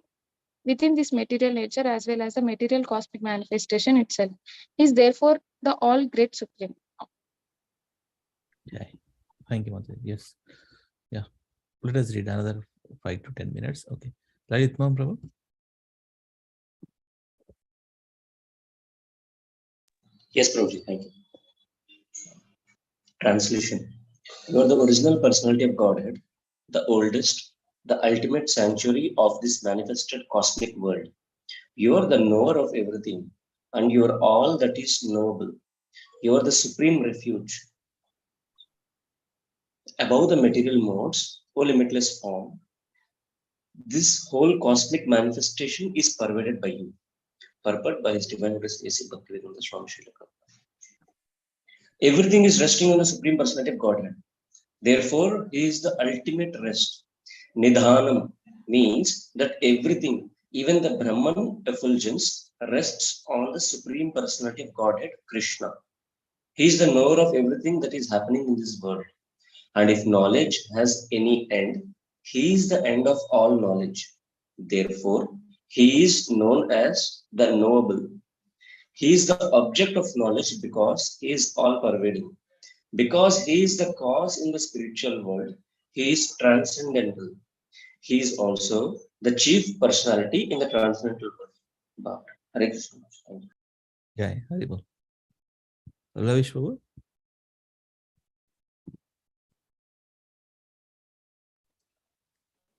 within this material nature as well as the material cosmic manifestation itself. He is therefore the all great supreme. Yeah. Thank you, Mataji. Yes. Yeah. Let us read another 5 to 10 minutes. Okay. Lalit Ma'am, Prabhu. Yes, Prabhuji, thank you. Translation. You are the original personality of Godhead, the oldest, the ultimate sanctuary of this manifested cosmic world. You are the knower of everything, and you are all that is knowable. You are the supreme refuge. Above the material modes, O limitless form, this whole cosmic manifestation is pervaded by you. Purport by His Divine Grace A.C. Bhaktivedanta Swami Srila Prabhupada. Everything is resting on the Supreme Personality of Godhead. Therefore, He is the ultimate rest. Nidhanam means that everything, even the Brahman effulgence, rests on the Supreme Personality of Godhead, Krishna. He is the knower of everything that is happening in this world. And if knowledge has any end, He is the end of all knowledge. Therefore, He is known as the knowable. He is the object of knowledge because He is all-pervading. Because He is the cause in the spiritual world, He is transcendental. He is also the chief personality in the transcendental world. Hare Krishna. Yeah, Haribol. Ravish Prabhu.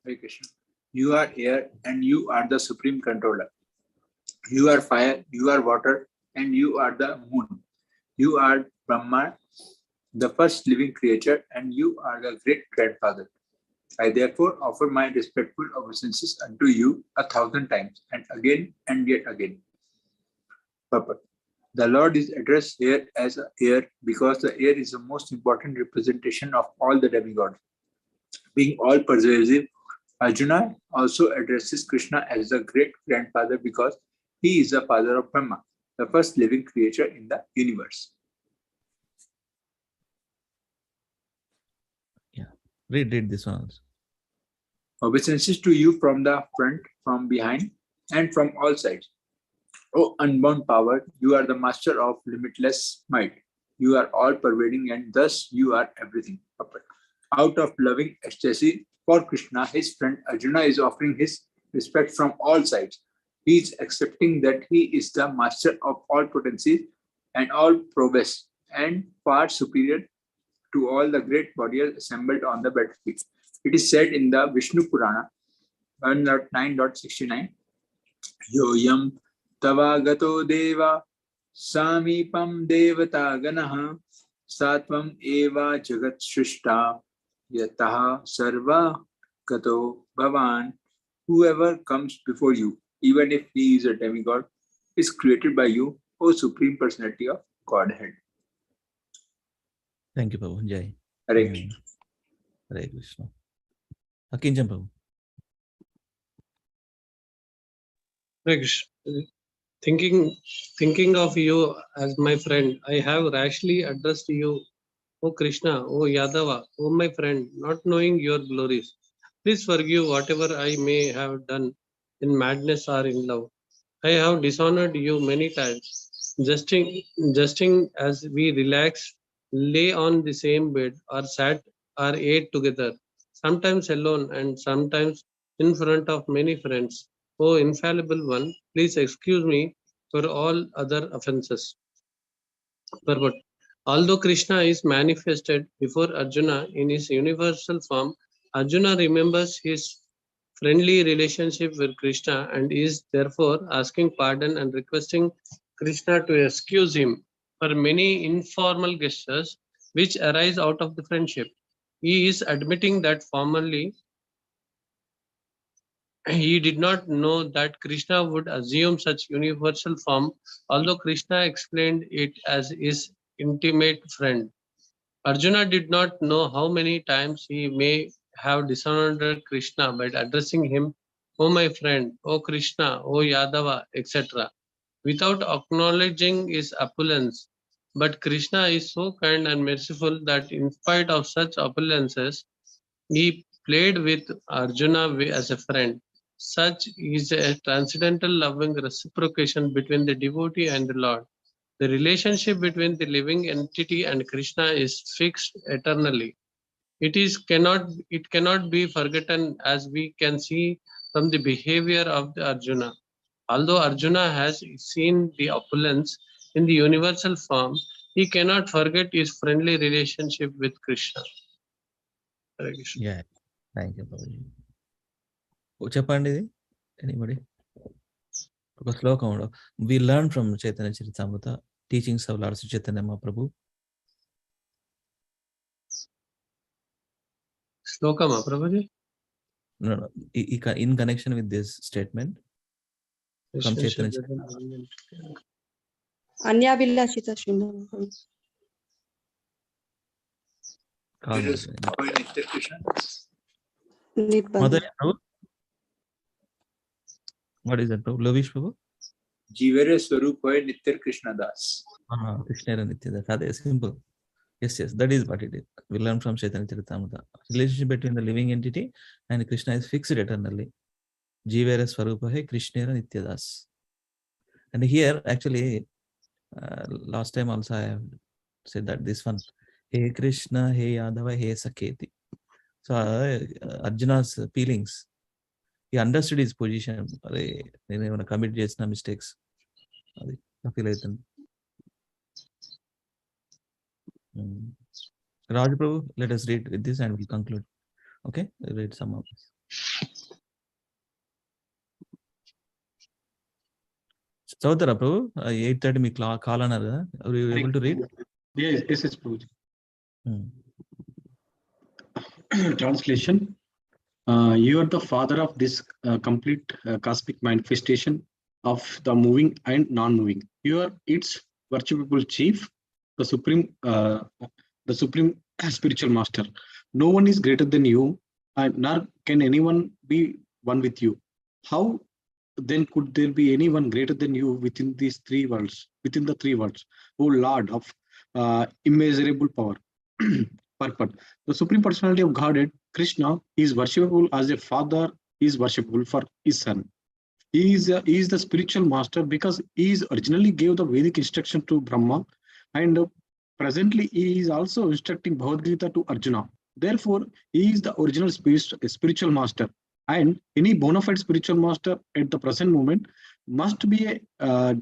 Hare Krishna. You are air and you are the supreme controller. You are fire, you are water, and you are the moon. You are Brahma, the first living creature, and you are the great grandfather. I therefore offer my respectful obeisances unto you 1,000 times, and yet again. Purport. The Lord is addressed here as air because the air is the most important representation of all the demigods. Being all pervasive, Arjuna also addresses Krishna as the great grandfather because he is the father of Brahma, the first living creature in the universe. Yeah. Read this one also. Obeisances to you from the front, from behind, and from all sides. O unbound power, you are the master of limitless might. You are all pervading and thus you are everything. Out of loving ecstasy for Krishna, his friend Arjuna is offering his respect from all sides. He is accepting that he is the master of all potencies and all prowess and far superior to all the great warriors assembled on the battlefield. It is said in the Vishnu Purana 1.9.69, Yoyam Tavagato Deva Samipam Devata Ganaha Satvam eva jagat shrishta yataha sarva gato bhavan. Whoever comes before you, even if he is a demigod, is created by you, O Supreme Personality of Godhead. Thank you, Prabhu. Jai. Hare Krishna. Hare Krishna. Akinjan, Prabhu. Hare Krishna. Thinking of you as my friend, I have rashly addressed you, O Krishna, O Yadava, O my friend, not knowing your glories. Please forgive whatever I may have done in madness or in love. I have dishonored you many times, jesting as we relaxed, lay on the same bed, or sat or ate together, sometimes alone and sometimes in front of many friends. O infallible one, please excuse me for all other offenses. Purport. Although Krishna is manifested before Arjuna in his universal form, Arjuna remembers his friendly relationship with Krishna and is therefore asking pardon and requesting Krishna to excuse him for many informal gestures which arise out of the friendship. He is admitting that formerly he did not know that Krishna would assume such universal form, although Krishna explained it as his intimate friend. Arjuna did not know how many times he may have dishonored Krishna by addressing him, "O my friend, O Krishna, O Yadava," etc., without acknowledging his opulence. But Krishna is so kind and merciful that in spite of such opulences, he played with Arjuna as a friend. Such is a transcendental loving reciprocation between the devotee and the Lord. The relationship between the living entity and Krishna is fixed eternally. It cannot be forgotten, as we can see from the behavior of the Arjuna. Although Arjuna has seen the opulence in the universal form, he cannot forget his friendly relationship with Krishna. Hare Krishna. Yeah. Thank you, Prabhu. చెప్పండి ఇది anybody ఒక శ్లోకంలో we learn from Chaitanya Charitamrita teachings of Lord Shri Chaitanya Mahaprabhu. Slokama, Prabhuji? No, no. In connection with this statement from Chaitanya Charitamrita. Anyabilashita Shundam. Mother, what is that, Prabhu? Lovish Prabhu? Jivere Swarupoy Nitya Krishna Das. Krishna Nitya Das. That is simple. Yes, that is what it is. We learn from Chaitanya Charitamrita. Relationship between the living entity and Krishna is fixed eternally. Jivere Swarupoy Krishna Nitya Das. And here, actually, last time also I have said that this one, Hey Krishna, Hey Yadava, Hey Saketi. So Arjuna's feelings, he understood his position. నేను commit చేసిన mistakes అది feel అవుతుంది. Raj Prabhu, let us read with this and we'll conclude. Okay, read some of this. చదువుతారా ప్రభు? 8:30 మీకు call అన్నారు కదా, are you able to read? Yes, Prabhu. Translation. You are the father of this complete cosmic manifestation of the moving and non-moving. You are its worshipable chief, the supreme spiritual master. No one is greater than you, nor can anyone be one with you. How then could there be anyone greater than you within these three worlds? Within the three worlds, O Lord of immeasurable power. Purport. The Supreme Personality of Godhead, Krishna, is worshipable as a father is worshipable for his son. He is the spiritual master because he is originally gave the Vedic instruction to Brahma, and presently he is also instructing Bhagavad Gita to Arjuna. Therefore, he is the original spiritual master, and any bona fide spiritual master at the present moment must be a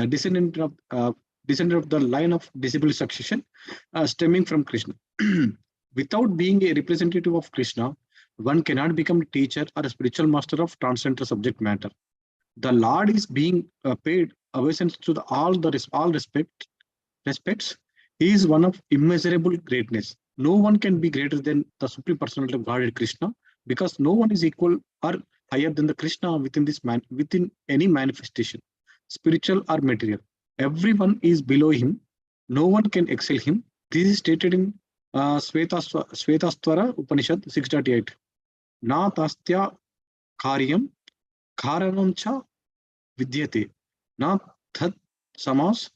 descendant of the line of disciple succession stemming from Krishna. Without being a representative of Krishna, one cannot become a teacher or a spiritual master of transcendental subject matter. The Lord is being paid obeisance to all respects He is one of immeasurable greatness. No one can be greater than the Supreme Personality of Godhead Krishna, because no one is equal or higher than the Krishna within any manifestation, spiritual or material. Everyone is below him. No one can excel him. This is stated in Svetaswara Upanishad 6.8. Na tastya karyam karanam cha vidyate. Na that samas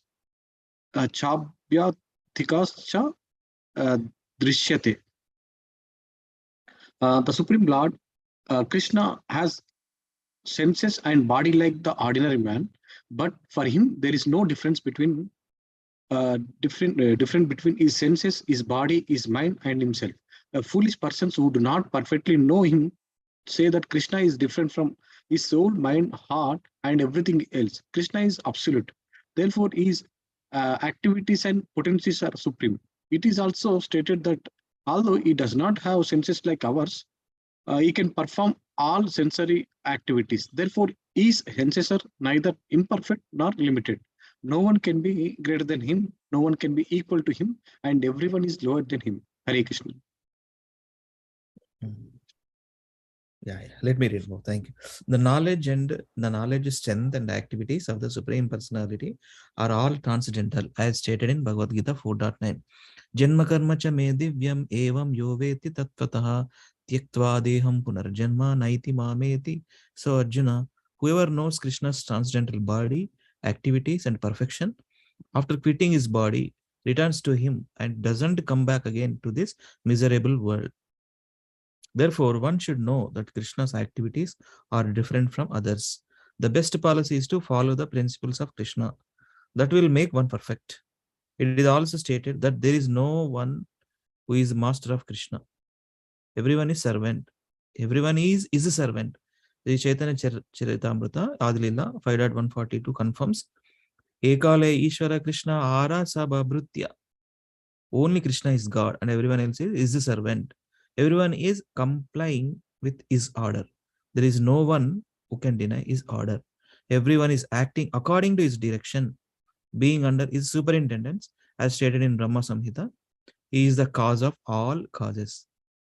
chabhyathikas drishyate. The Supreme Lord Krishna has senses and body like the ordinary man, but for him there is no difference between different between his senses, his body, his mind, and himself. Foolish persons who do not perfectly know him say that Krishna is different from his soul, mind, heart, and everything else. Krishna is absolute. Therefore, his activities and potencies are supreme. It is also stated that although he does not have senses like ours, he can perform all sensory activities. Therefore, his senses are neither imperfect nor limited. No one can be greater than him, no one can be equal to him, and everyone is lower than him. Hare Krishna. Yeah, let me read more. Thank you. The knowledge, strength, and activities of the Supreme Personality are all transcendental, as stated in Bhagavad Gita 4.9. Janma karma cha me divyam evam yoveti tattvataha tyaktva deham punarjanma naiti mameti. So Arjuna, whoever knows Krishna's transcendental body, activities, and perfection, after quitting his body, returns to him and doesn't come back again to this miserable world. Therefore, one should know that Krishna's activities are different from others. The best policy is to follow the principles of Krishna. That will make one perfect. It is also stated that there is no one who is master of Krishna. Everyone is servant. Everyone is a servant. The Chaitanya Charitamrita, Adilila 5.142 confirms, Ekale Ishvara Krishna Ara Sabhabrutya. Only Krishna is God and everyone else is the servant. Everyone is complying with his order. There is no one who can deny his order. Everyone is acting according to his direction, being under his superintendence, as stated in Brahma Samhita. He is the cause of all causes.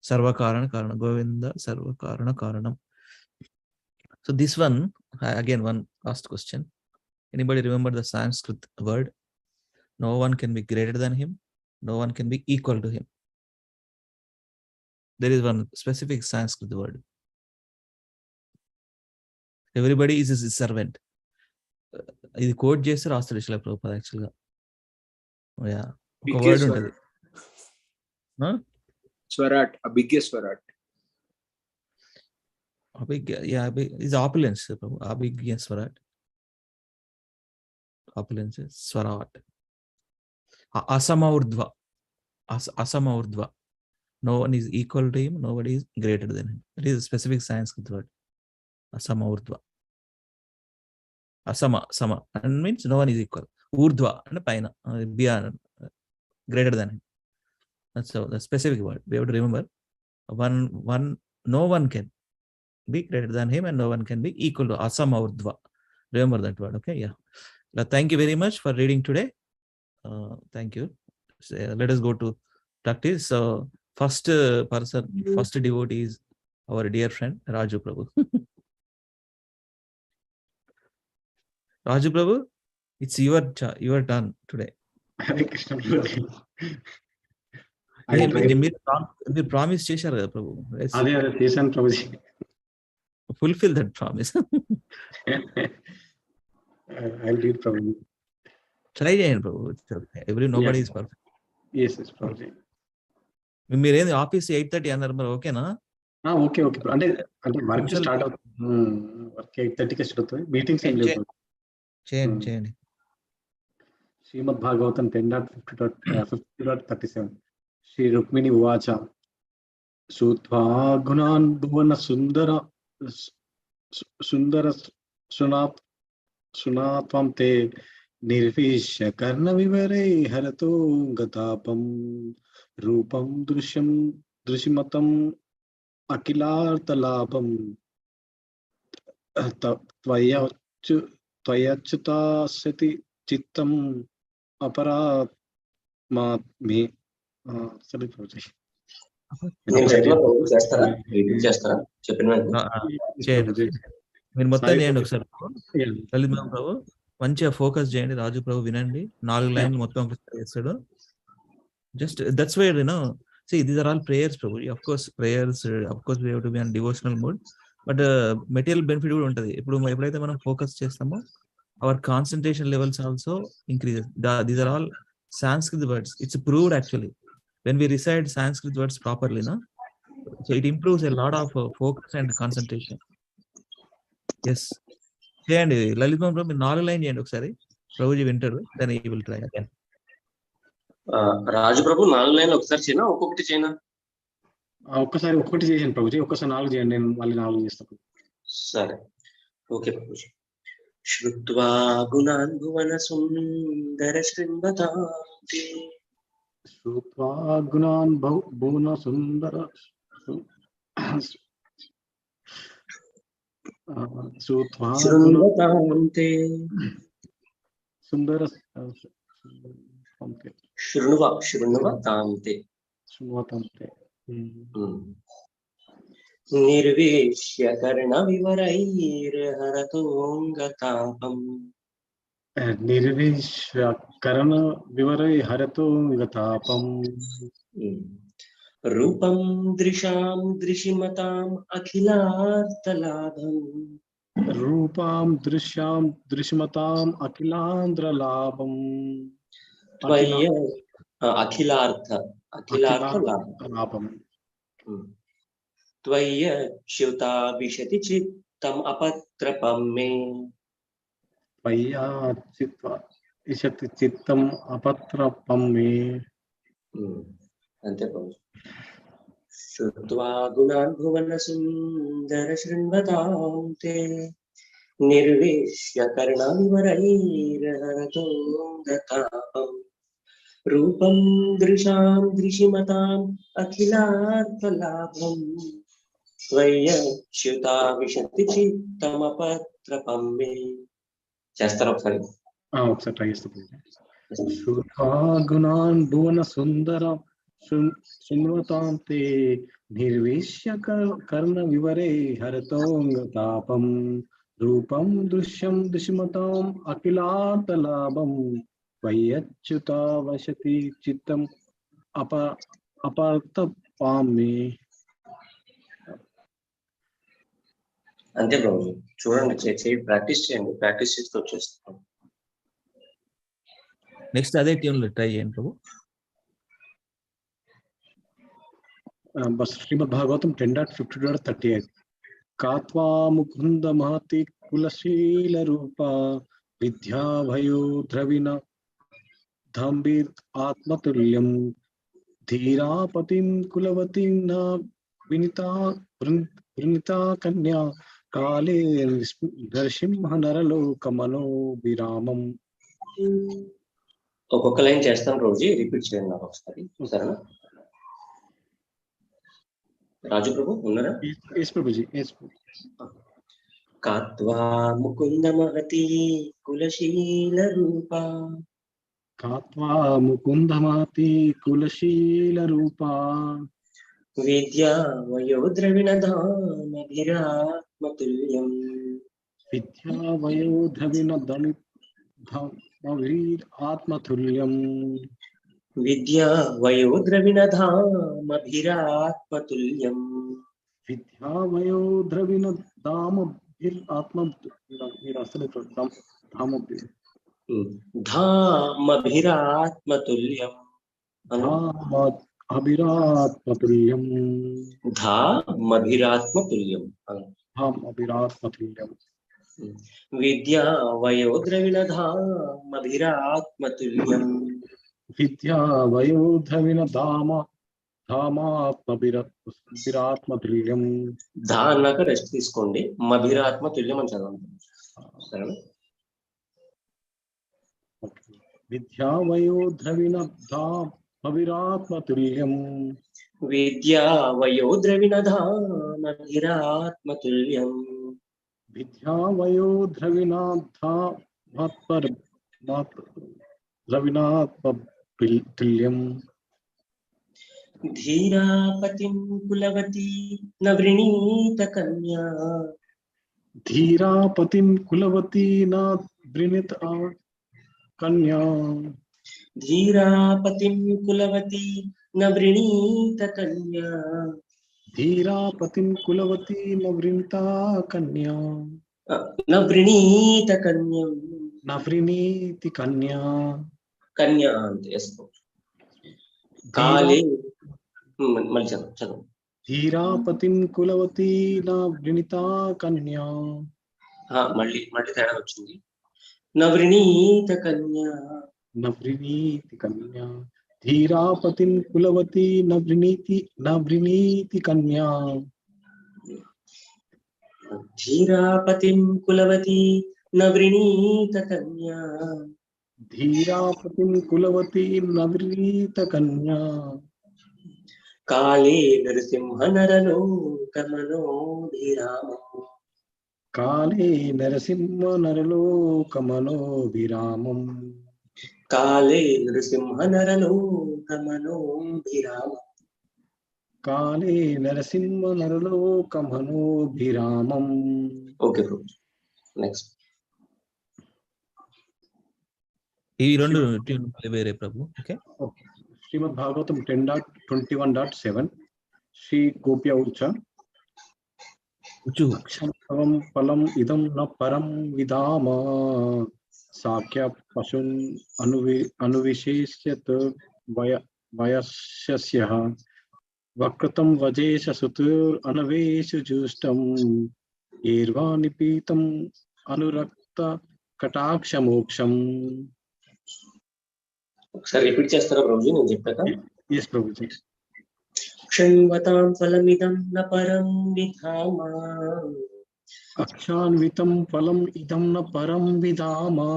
Sarva Karana Karana Govinda Sarva Karana Karanam. So this one, again, one last question. Anybody remember the Sanskrit word? No one can be greater than him. No one can be equal to him. There is one specific Sanskrit word. Everybody is his servant. ఇది కోడ్ చేస్తే రాస్తాడు ఇట్లా ప్రభుపాద యాక్చువల్గా. Yeah ఒక word ఉంటుంది. స్వరాట్, అభిజ్ఞ స్వరాట్. అభిజ్ఞ is opulence, ప్రభు. అభిజ్ఞ స్వరాట్. Opulence, స్వరాట్. అసమౌర్ధ్వ. అసమౌర్ధ్వ. No one is equal to him, nobody is greater than him. It is a specific Sanskrit word. Asama urdhva. Asama, sama, and means no one is equal. Urdhva, and paina, beyond, greater than him. That's the specific word. We have to remember. No one can be greater than him, and no one can be equal to asama urdhva. Remember that word, okay? Yeah. Now, thank you very much for reading today. Thank you. So, let us go to practice. So, first person, first devotee is our dear friend Raju Prabhu. Raju Prabhu, it's your turn today. Hare Krishna. మీరు promise చేశారు కదా ప్రభు. అదే చేశాను Prabhuji. Fulfill that promise. I'll read Prabhuji. Try చేయండి ప్రభు. Nobody is perfect. Yes, Prabhuji. మీరేంది office 8:30 అన్నారు మరి, ఓకేనా? Okay అంటే వర్క్ స్టార్ట్ అవుతుంది. వర్క్ 8:30కి స్టార్ట్ అవుతుంది. మీటింగ్స్ ఏం లేవు. చేయండి. శ్రీమద్ భాగవతం 10.50.37 శ్రీ రుక్మిణి ఉవాచ శ్రుత్వా గుణాన్ భువన సుందర సునాత్వం తే నిర్విశ్య కర్ణ వివరే హరతో గతాపం రూపం దృశ్యమతం అఖిలార్థలాభం త్వయచ్యుతాస్యతి చిత్తం మీ సరే ప్రభుజీ. నేను చెప్పిన చేస్తారా? రిపీట్ చేస్తారా? చెప్పిన చేయండి. మీరు మొత్తం చేయండి ఒకసారి. లలిత్ మోహన్ ప్రభు మంచిగా ఫోకస్ చేయండి. రాజు ప్రభు వినండి. 4 లైన్లు మొత్తం ఒకసారి చేస్తాడు. Just that's where see, these are all prayers, Prabhu. Of course, prayers. Of course, we have to be on devotional mode. But material benefit కూడా ఉంటుంది. ఎప్పుడైతే మనం ఫోకస్ చేస్తామో our concentration levels also increases. These are all Sanskrit words. It's proved actually. When we recite Sanskrit words properly, so it improves a lot of focus and concentration. Yes. చేయండి లలిత్ మోహన్ ప్రభు. మీరు 4 line చేయండి ఒకసారి. ప్రభుజీ వింటారు. Then he will try again. Raju Prabhu 4 లైన్లు ఒకసారి చేయనా, ఒక్కొక్కటి చేయనా? ఒక్కసారి ఒక్కటి చేయండి ప్రభుజీ. ఒక్కసారి 4 చేయండి. నేను మళ్ళీ 4 చేస్తాను. సరే, ఓకే ప్రభుజీ. శ్రుత్వా గుణాన్ భువన సుందర శృంగతాంతే. శ్రుత్వా గుణాన్ భువన సుందర శృంగతాంతే. సుందర శృణువతాంతే. నిర్వేశ్య కర్ణ వివరైర్హరతోంగతాపం. నిర్వేశ్య కర్ణ వివరైర్హరతోంగతాపం. రూపం దృశాం దృశిమతాం అఖిలార్థలాభం. రూపాం దృశ్యాం దృశ్మతాం అఖిలాంధ్రలాభం. అఖిలార్థలాభం. త్వయ్య చ్యుతా విశతి చిత్తం అపత్రపం మే. త్వయ్యా విశతి చిత్తం అపత్రపం మే. అంతే ప్రభు. శ్రుత్వా గుణాన్ భువన సుందర శృణ్వతాంతే. నిర్వేశ్య కర్ణవివరైర్హరతోంగతాపం. రూపం దృశాం దృశిమతాం అఖిలార్థలాభం. త్వయ్యచ్యుతా విశతి చిత్తమపత్రపం మే. చేస్తారా ఒకసారి? ఒకసారి ట్రై చేస్తాను. శ్రుత్వా గుణాన్ భువన సుందర శృణ్వతాంతే. నిర్వేశ్య కర్ణ వివరే హరతోంగతాపం. రూపం దృశ్యం దృశ్మతాం అఖిలార్థలాభం. త్వయ్యచ్యుతా వశతి చిత్తం అపత్రపం మే. అంతే ప్రభు. చూడండి, ప్రాక్టీస్ చేయండి. ప్రాక్టీస్ చేస్తూ వచ్చేస్తాం. నెక్స్ట్ అదే ట్యూన్ లో ట్రై చేయండి ప్రభు. శ్రీమద్ భాగవతం 10.50.38. కాత్వా ముకుంద మహతి కులశీల రూప విద్యాభయో ద్రవిణ ధంబీర్ ఆత్మతుల్యం. ధీరాపతిం కులవతిం న వృణితా కన్యా కాలే నరసింహ నరలోకమనో విరామం. ఒక్కొక్క లైన్ చేస్తాను రోజు, రిపీట్ చేయండి నాకు ఒకసారి. సరేనా రాజు ప్రభు? ఉన్నారా? కాత్వా ముకుంద మహతి కులశీల రూప. కాత్వా ముకుంద మహతి కులశీల రూప. విద్యా వయో ద్రవిణ ధామభిరాత్మతుల్యం. విద్యా వయో ద్రవిణ ఆత్మతుల్యం. విద్యా వయో ద్రవిణ ధామభిరాత్మతుల్యం. విద్యా వయో ద్రవిణ ధామభిరాత్మతుల్యం. అభిరాత్మతుల్యం. ధామభిరాత్మతుల్యం. విద్యా వయో ద్రవిణ ధామభిరాత్మతుల్యం. విద్యా వయో ద్రవిణ ధామాత్మభిరాత్మతుల్యం. ధా అన్నాక రెస్ట్ తీసుకోండి. మభిరాత్మతుల్యం అని చదవండి. సరేనా? విద్యా వయో ద్రవిణ ధామభిరాత్మతుల్యం. విద్యా వయో ద్రవిణ ధామభిరాత్మతుల్యం. విద్యా వయో ద్రవిణ तुल्यं धीरापतिं कुलवती न वृणीत कन्या धीरापतिं कुलवती न वृणीत कन्या धीरापतिं कुलवती न वृणीत कन्या धीरापतिं कुलवती न वृणीता कन्या न वृणीत कन्यं न वृणीति कन्या कन्या काले मళ్ళీ చదువు धीरापतिं कुलवती न वृणीता कन्या మళ్ళీ తేడా వచ్చింది నవృణీత కన్యా नवृणीति कन्या धीरापतिं कुलवती नवृणीति कन्या धीरापतिं कुलवती नवृणीत कन्या धीरापतिं कुलवती नवृणीत कन्या काले नरसिंह नरलोकमनोभिरामम् काले नरसिंह नरलोकमनोभिरामम् काले नरसिंह नरलोकमनोभिरामम् काले नरसिंह नरलोकमनोभिरामम् ओके ब्रो नेक्स्ट ఈ రెండు ట్యూన్ వేరే ప్రభు. ఓకే श्रीमद् भागवतम 10.21.7 श्री गोप्या उच्च क्षमं फलम इदं न परम विदाम साक्य पशुन अनुविशेष्यत वयस्यः वक्रतं वजेश सुतुर अनवेश जुष्टम एर्वा निपीतम अनुरक्त कटाक्ष मोक्षम. ఒకసారి రిపీట్ చేస్తారా ప్రభుజీ నేను చెప్పాక? yes ప్రభుజీ. क्षण्वतां फलमिदं न परं विधामा अक्षान्वितं फलम् इदं न परं विधामा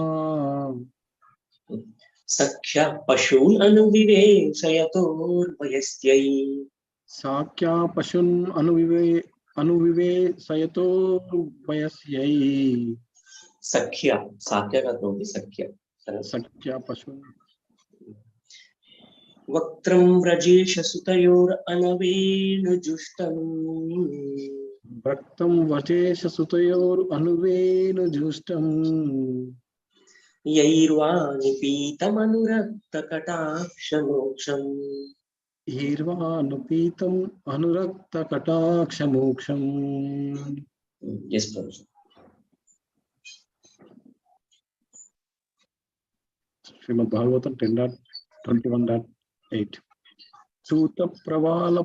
सख्या पशून् अनुविवेशयतोर्वयस्यै साक्या पशून् अनुविवेशयतोर्वयस्यै सख्या साक्या का तो होगी सख्या पशून् वक्त्रं व्रजेश सुतयोरनवेनुजुष्टम् भक्तं वजेश सुतयोरनुवेनुजुष्टम् यैर्वा निपीतमनुरक्तकटाक्षमोक्षम् हीर्वानुपीतम् अनुरक्तकटाक्षमोक्षम्. यस प्रभु. श्रीमद् भागवतम 10.21.8 सूत प्रवाल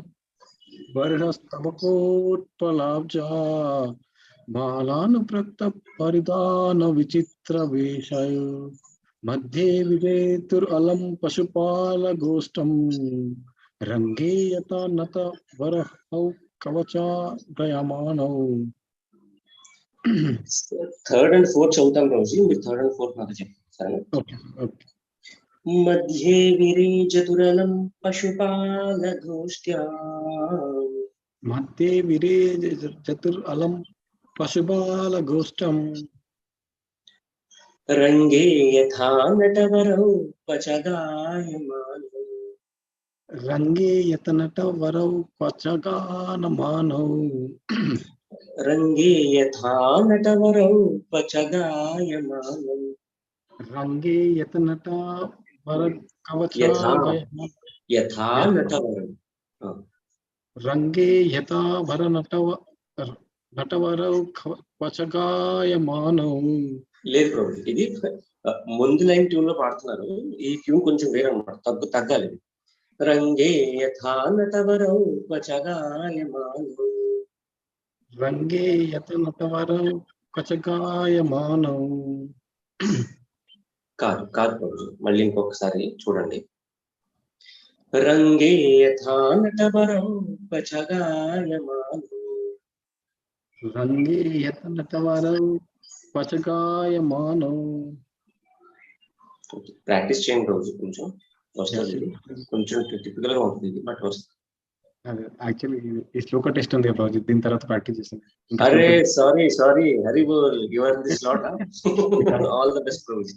वर्णस्तबकोत्पलाब्जा मालानुप्रक्त परिधान विचित्र वेशय मध्ये विवेतुरलं पशुपाल गोष्ठम रंगे यथा नत वरहौ कवचा गयमानौ. थर्ड एंड फोर्थ चौथा प्रभु మీరు थर्ड एंड फोर्थ నాకు చెప్పండి సరేనా? Okay okay. मध्ये विरेजतुरलं पशुपाल गोष्ठ्या मध्ये विरेजतुरलं पशुपाल गोष्ठम रंगे यथा नटवरौ पचगायमानौ रंगे यतनटवरौ पचगानमानौ रंगे यथा नटवरौ पचगायमानौ रंगे यतनटवर यथा कवचागयमानौ यथा नटवरौ रंगे यथा भर नटवरौ कवचगायमानौ. లేదు ప్రభు ఇది ముందు లైన్ ట్యూన్ లో పాడుతున్నారు ఈ ట్యూన్ కొంచెం వేరే అన్నమాట తగ్గాలి. రంగే యథా నటవరౌ పచగాయమానౌ रंगे यतनटवरौ कवचगायमानौ. కాదు ప్రభు మళ్ళీ ఇంకొకసారి చూడండి. రంగే యథా నటవరౌ పచగాయమానౌ रंगे यतनटवरौ पचगायमानौ. ప్రాక్టీస్ చేయండి రోజు కొంచెం వస్తుంది కొంచెం టిపికల్ గా ఉంటుంది బట్ వస్తుంది. యాక్చువల్లీ ఈ శ్లోక టెస్ట్ ఉంది ప్రాజెక్ట్ దీని తర్వాత ప్రాక్టీస్ చేస్తాను. అరే sorry Hari bol you are this lot all the best రోజు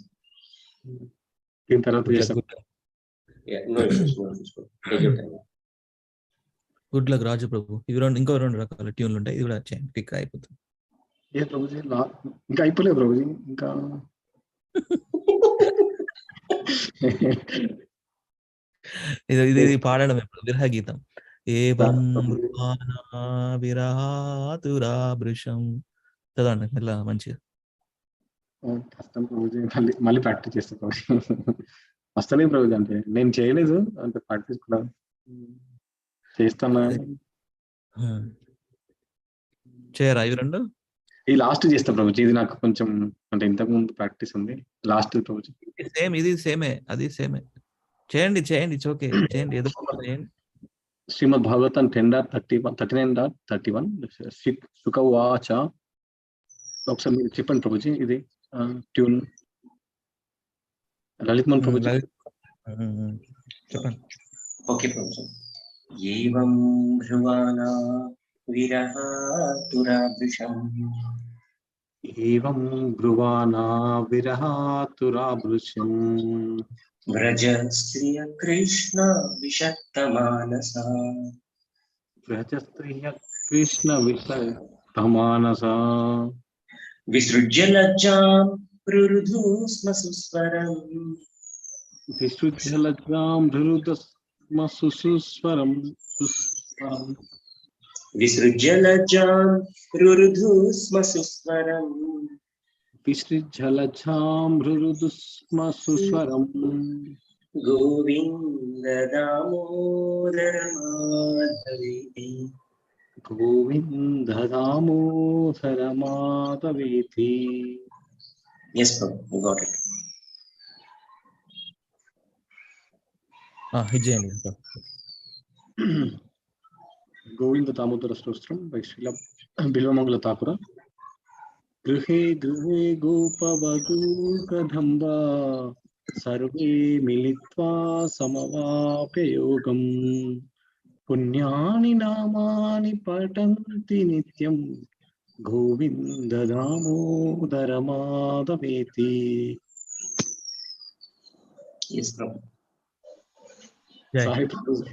దీని తర్వాత చేస్తాను. Yeah, no issues, no issues. Take your time. Good luck Raju Prabhu. ఇవి ఇంకో 2 రకాల ట్యూన్లు ఉంటాయి. ఇది కూడా చేయండి, క్లిక్ అయిపోతుంది. ఏ ప్రభుజీ ఇంకా అయిపోలేదు ప్రభుజీ, ఇంకా ఇది పాడడం ఎప్పుడు విరహ గీతం. ఏవం విరహాతురాభృశం చదవండి మెల్ల మంచిగా. కష్టం ప్రభుజీ, మళ్ళీ ప్రాక్టీస్ చేస్తాను ప్రభుజీ. వస్తలేదు ప్రభుజీ, అంటే నేను చేయలేదు, అంటే ప్రాక్టీస్ కూడా చేస్తాను. చేయరా ఇవి 2? ఈ లాస్ట్ చేస్తా ప్రభుజీ, ఇది నాకు కొంచెం అంటే ఇంతకు ముందు ప్రాక్టీస్ ఉంది. లాస్ట్ ప్రభుజీ సేమ్, ఇది సేమే, అది సేమే. చేయండి ఇట్స్ ఓకే, చేయండి ఏదో చేయండి. శ్రీమద్ భాగవతం 10.39.31 సుఖవాచ. ఒకసారి మీరు చెప్పండి ప్రభుజీ, ఇది ట్యూన్ లలిత్ మోహన్ ప్రభుజీ చెప్పండి. Okay Prabhuji. Evam భ్రువానా విరహాతురాభృశం evam బ్రువానా విరహాతురాభృశం వ్రజ Shriya Krishna విషక్తమానసా వ్రజస్త్రియ Krishna విషక్తమానసా విసృజ్య లజ్జాం రురుధు స్మ Suswaram విసృజ్య లజ్జాం రురుధు స్మ Suswaram విసృజ్య లజ్జాం రురుధు స్మ Suswaram విసృజ్య లజ్జాం రురుధు స్మ Suswaram Govinda Damodara మాధవేతి Govinda Damodara మాధవేతి. Yes, bro, you got it. హిజ్జేయండి. Govinda Damodara స్తోత్రం బై శ్రీల బిల్వమంగళ ఠాకుర. గృహే గృహే గోపవధూ కదంబా సర్వే మిలిత్వా సమవాప్య యోగం పుణ్యాని నామాని పఠంతి నిత్యం Govinda Damodara మాధవేతి. Yes, bro. Sorry, Prabhuji.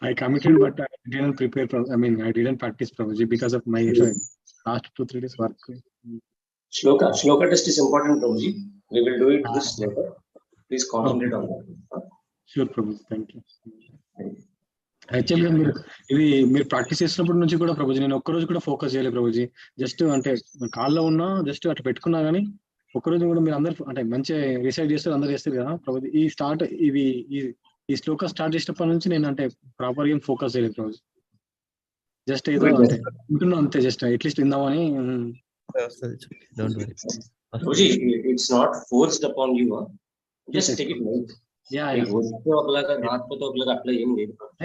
I committed, but I didn't prepare. I didn't practice, Prabhuji, because of my last 2-3 days work. Shloka test is important, Prabhuji. We will do it this later. Please concentrate on that. Sure, Prabhuji. Thank you. యాక్చువల్గా మీరు practice చేసినప్పటి నుంచి కూడా ప్రభుజీ నేను ఒక్కరోజు కూడా focus చేయలేదు Prabhuji. Just అంటే కాల్లో ఉన్నా జస్ట్ అట్లా పెట్టుకున్నా కానీ ఒక్కరోజు కూడా మీరు అందరు అంటే మంచిగా రిసైడ్ చేస్తారు, అందరు చేస్తారు కదా ప్రభుజీ. ఈ శ్లోక స్టార్ట్ చేసినప్పటి నుంచి నేను అంటే ప్రాపర్ గా ఫోకస్ చేయలేదు ప్రభుజీ. జస్ట్ ఏదో అంటే ఉంటున్నా అంతే, జస్ట్ అట్లీస్ట్ విందామని. Prabhuji, it's not forced upon you. Just take it light.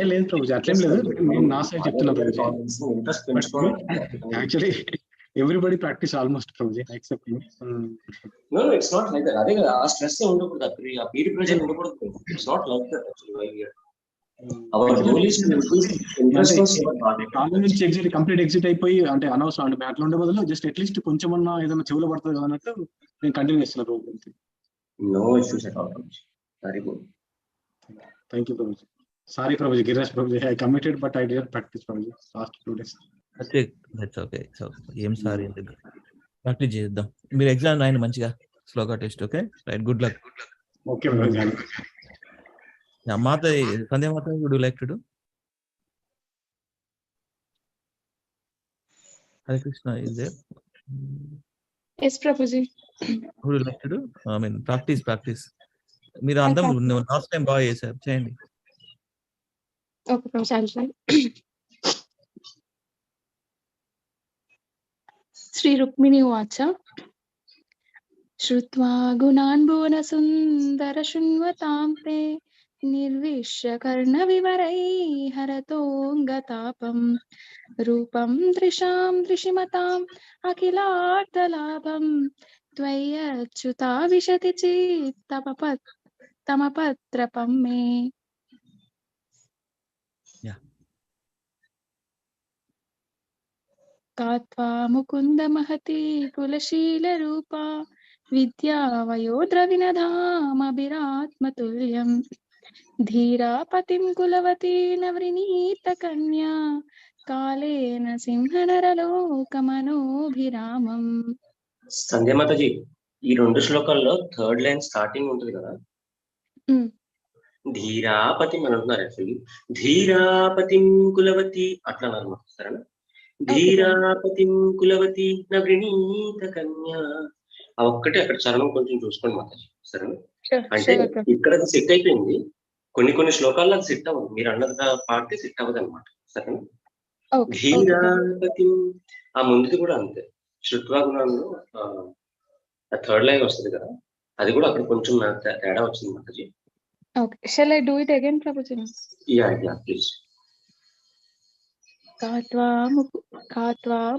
లేదు ప్రభుజీ, అట్లేం లేదు. నేను నా సైడ్ చెప్తున్నా Prabhuji. Actually everybody practice almost Prabhuji except me. No, it's not like that. అదే కదా, ఆ స్ట్రెస్ ఉండకూడదు, ఆ పీర్ ప్రెషర్ ఉండకూడదు. It's not like that actually. Why here? Our goal is to increase interest in our project. కాలం నుంచి complete exit అయిపోయి అంటే అనవసరం అంటే అట్లా ఉండే బదులు జస్ట్ అట్లీస్ట్ కొంచెం అన్నా ఏదైనా చెవులో పడుతుంది కదా అన్నట్టు నేను కంటిన్యూ చేస్తున్నా Prabhuji. No issues at all. Very good. Thank you, Prabhuji. Sorry, Prabhuji. Girish Prabhuji, I committed, but I didn't practice, Prabhuji. Last 2 days. That's okay. So, ఏం సారీ ఎందుకు ప్రాక్టీస్ చేద్దాం. మీరు ఎగ్జామ్ రాయండి మంచిగా, shloka test. Okay right, good luck. Okay, Prabhuji. Mata Sandhya Mata, would you like to do? Hare Krishna is there? Yes, Prabhuji. Would you like to do? I mean practice. మీరు అందం last time బాగా చేశారు, చేయండి. Okay, Prabhuji. Sri Rukmini Vacha. Shrutva gunan bhuvana sundara shunvatam te nirvishya karna vivarai haratonggatapam rupam drisham drishimatam akilarthalabham tvayachyuta vishati chittamapatrapam me. కాత్వా Mukunda Mahathi కులశీల రూపా విద్యా వయోద్రవినధామభిరాత్మతుల్యం धीरापतिं कुलवती नवृणीत कन्या कालेन సింహనరలోకమనోభిరామం. సంధ్యమాతజీ ఈ రెండు శ్లోకాల్లో థర్డ్ లైన్ స్టార్టింగ్ ఉంటుంది కదా, ధీరాపతి అని అంటున్నారు. యాక్చువల్లీ ధీరాపతిం కులవతి అట్లా అనమాట. సరేనా? ధీరాపతిం కులవతి నవృణీత కన్యా, ఆ ఒక్కటే అక్కడ చరణం కొంచెం చూసుకోండి మాతాజీ. సరేనా? అంటే ఇక్కడ అది సెట్ అయిపోయింది, కొన్ని శ్లోకాల్లో అది సెట్ అవ్వదు. మీరు అన్నది పార్టీ సెట్ అవ్వదు అనమాట. సరేనా? ధీరాపతి ఆ ముందుది కూడా అంతే. శృత్వా గుణంలో థర్డ్ లైన్ వస్తుంది కదా, అది కూడా అక్కడ కొంచెం తేడా వచ్చింది Mataji. Okay, shall I do it again, Prabhuji? Yeah, please. కాత్వా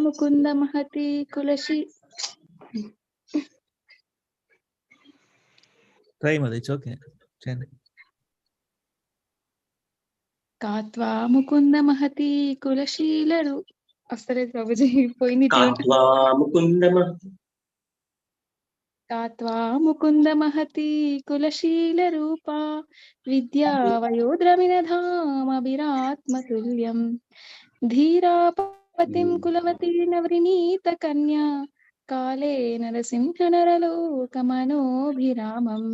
Mukunda Mahathi కులశి. Try Mother, it's okay. కాత్వా Mukunda Mahathi కులశీలరు. వస్తలేదు ప్రభుజీ, పోయింది. కాత్వా ముకుంద మహతి కులశీల రూపా విద్యా వయోద్రవినధామభిరాత్మతుల్యం ధీరాపతిం కులవతి నవృణీత కన్యా కాలే నరసింహ నరలోకమనోభిరామం.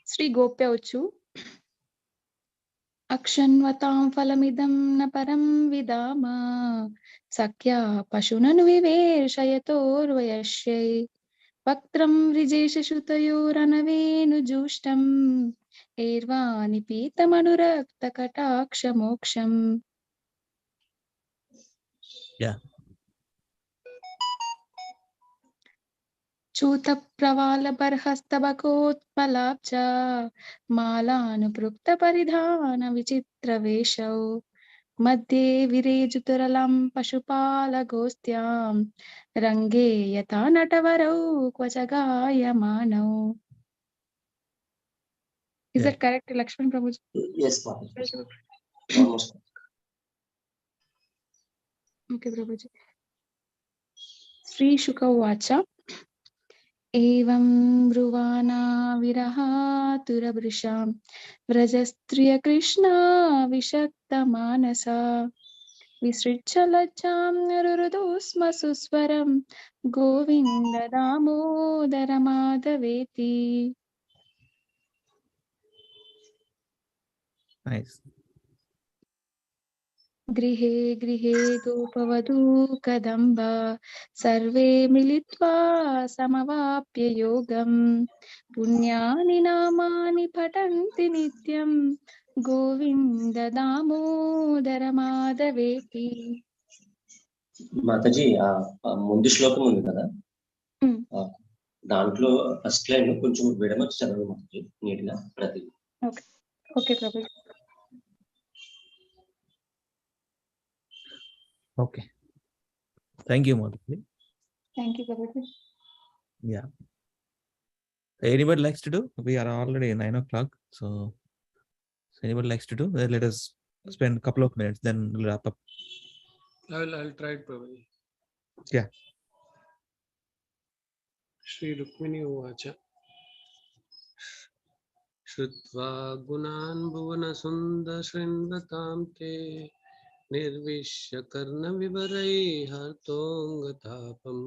శ్రీ గోప్య వచ్చు. అక్షన్వతాం ఫలమిదం న పరం విదామ సఖ్యా పశునను వివేషయతోర్వయశ్యై వక్త్రం రిజేషుతయోరనవేనుజూష్టం ఏర్వాణి పీతమనురక్త కటాక్ష మోక్షం. చూత ప్రవాల బర్హస్తబకోత్పలాబ్జ మాలానుపృక్త పరిధాన విచిత్ర వేషౌ మధ్యే విరేజుతురలం పశుపాల గోస్త్యాం రంగే యథా నటవరౌ క్వచ గాయమానౌ. Is that correct, Lakshman Prabhuji? Yes, almost. Okay, Prabhuji. Sri Shuka Vacha. एवं ब्रुवाना विरहातुरभृशां व्रजस्त्रिय कृष्णा विषक्तमानसा विसृज्य लज्जां रुरुदु स्म सुस्वरं गोविन्द दामोदर माधवेति. Nice. गृहे गृहे गोपवधू कदम्ब सर्वे मिलित्वा समवाप्य योगं पुण्यानि नामानि पठन्ति नित्यं गोविन्द दामोदर माधवेति. మాతాజీ ముందు శ్లోకం ఉంది కదా, దాంట్లో ఫస్ట్ లైన్ కొంచెం విడమర్చి చదవండి మాతాజీ, నీట్ గా ప్రతి. Okay Prabhu. Okay. Thank you, Madhuri. Thank you, Prabhuji. Yeah. Anybody likes to do? We are already 9 o'clock. So anybody likes to do? Let us spend a couple of minutes, then we'll wrap up. I'll try it, Prabhuji. Yeah. Shri Rukmini Uvacha. Shrutva gunan bhuvana sundar shrinvatam te निर्विश्य कर्ण विवरै हर्तोंगतापम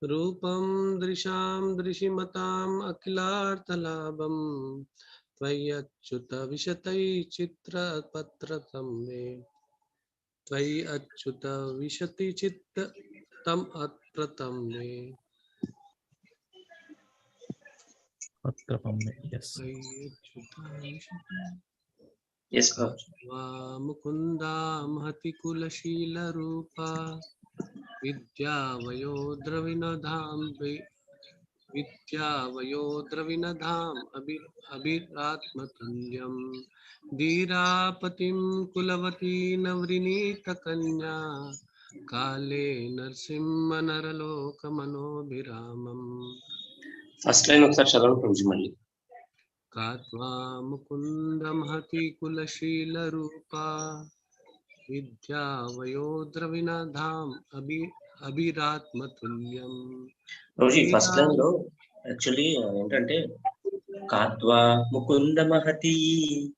रूपम दृशाम दृशिमताम अखिलार्थलाभम त्वय्यच्युत विशतै चित्रपत्रतं मे त्वयि अच्युत विशति चित्तम अत्रतं मे. Yes. Yes, Mukunda महति कुलशील रूपा विद्या वयोद्रविनधाम अभिरात्मतुल्यं धीरापतिं कुलवती नवृणीत कन्या काले Narasimha नरलोकमनोभिरामम्. First line ఒకసారి చదవండి కొంచెం మళ్ళీ. కాత్వా ముకుంద మహతి కులశీల రూపా విద్యా వయోద్రవినధాం అభిరాత్మతుల్యం. రోజు ఫస్ట్ లైన్ లో యాక్చువల్లీ ఏంటంటే కాత్వా ముకుంద మహతి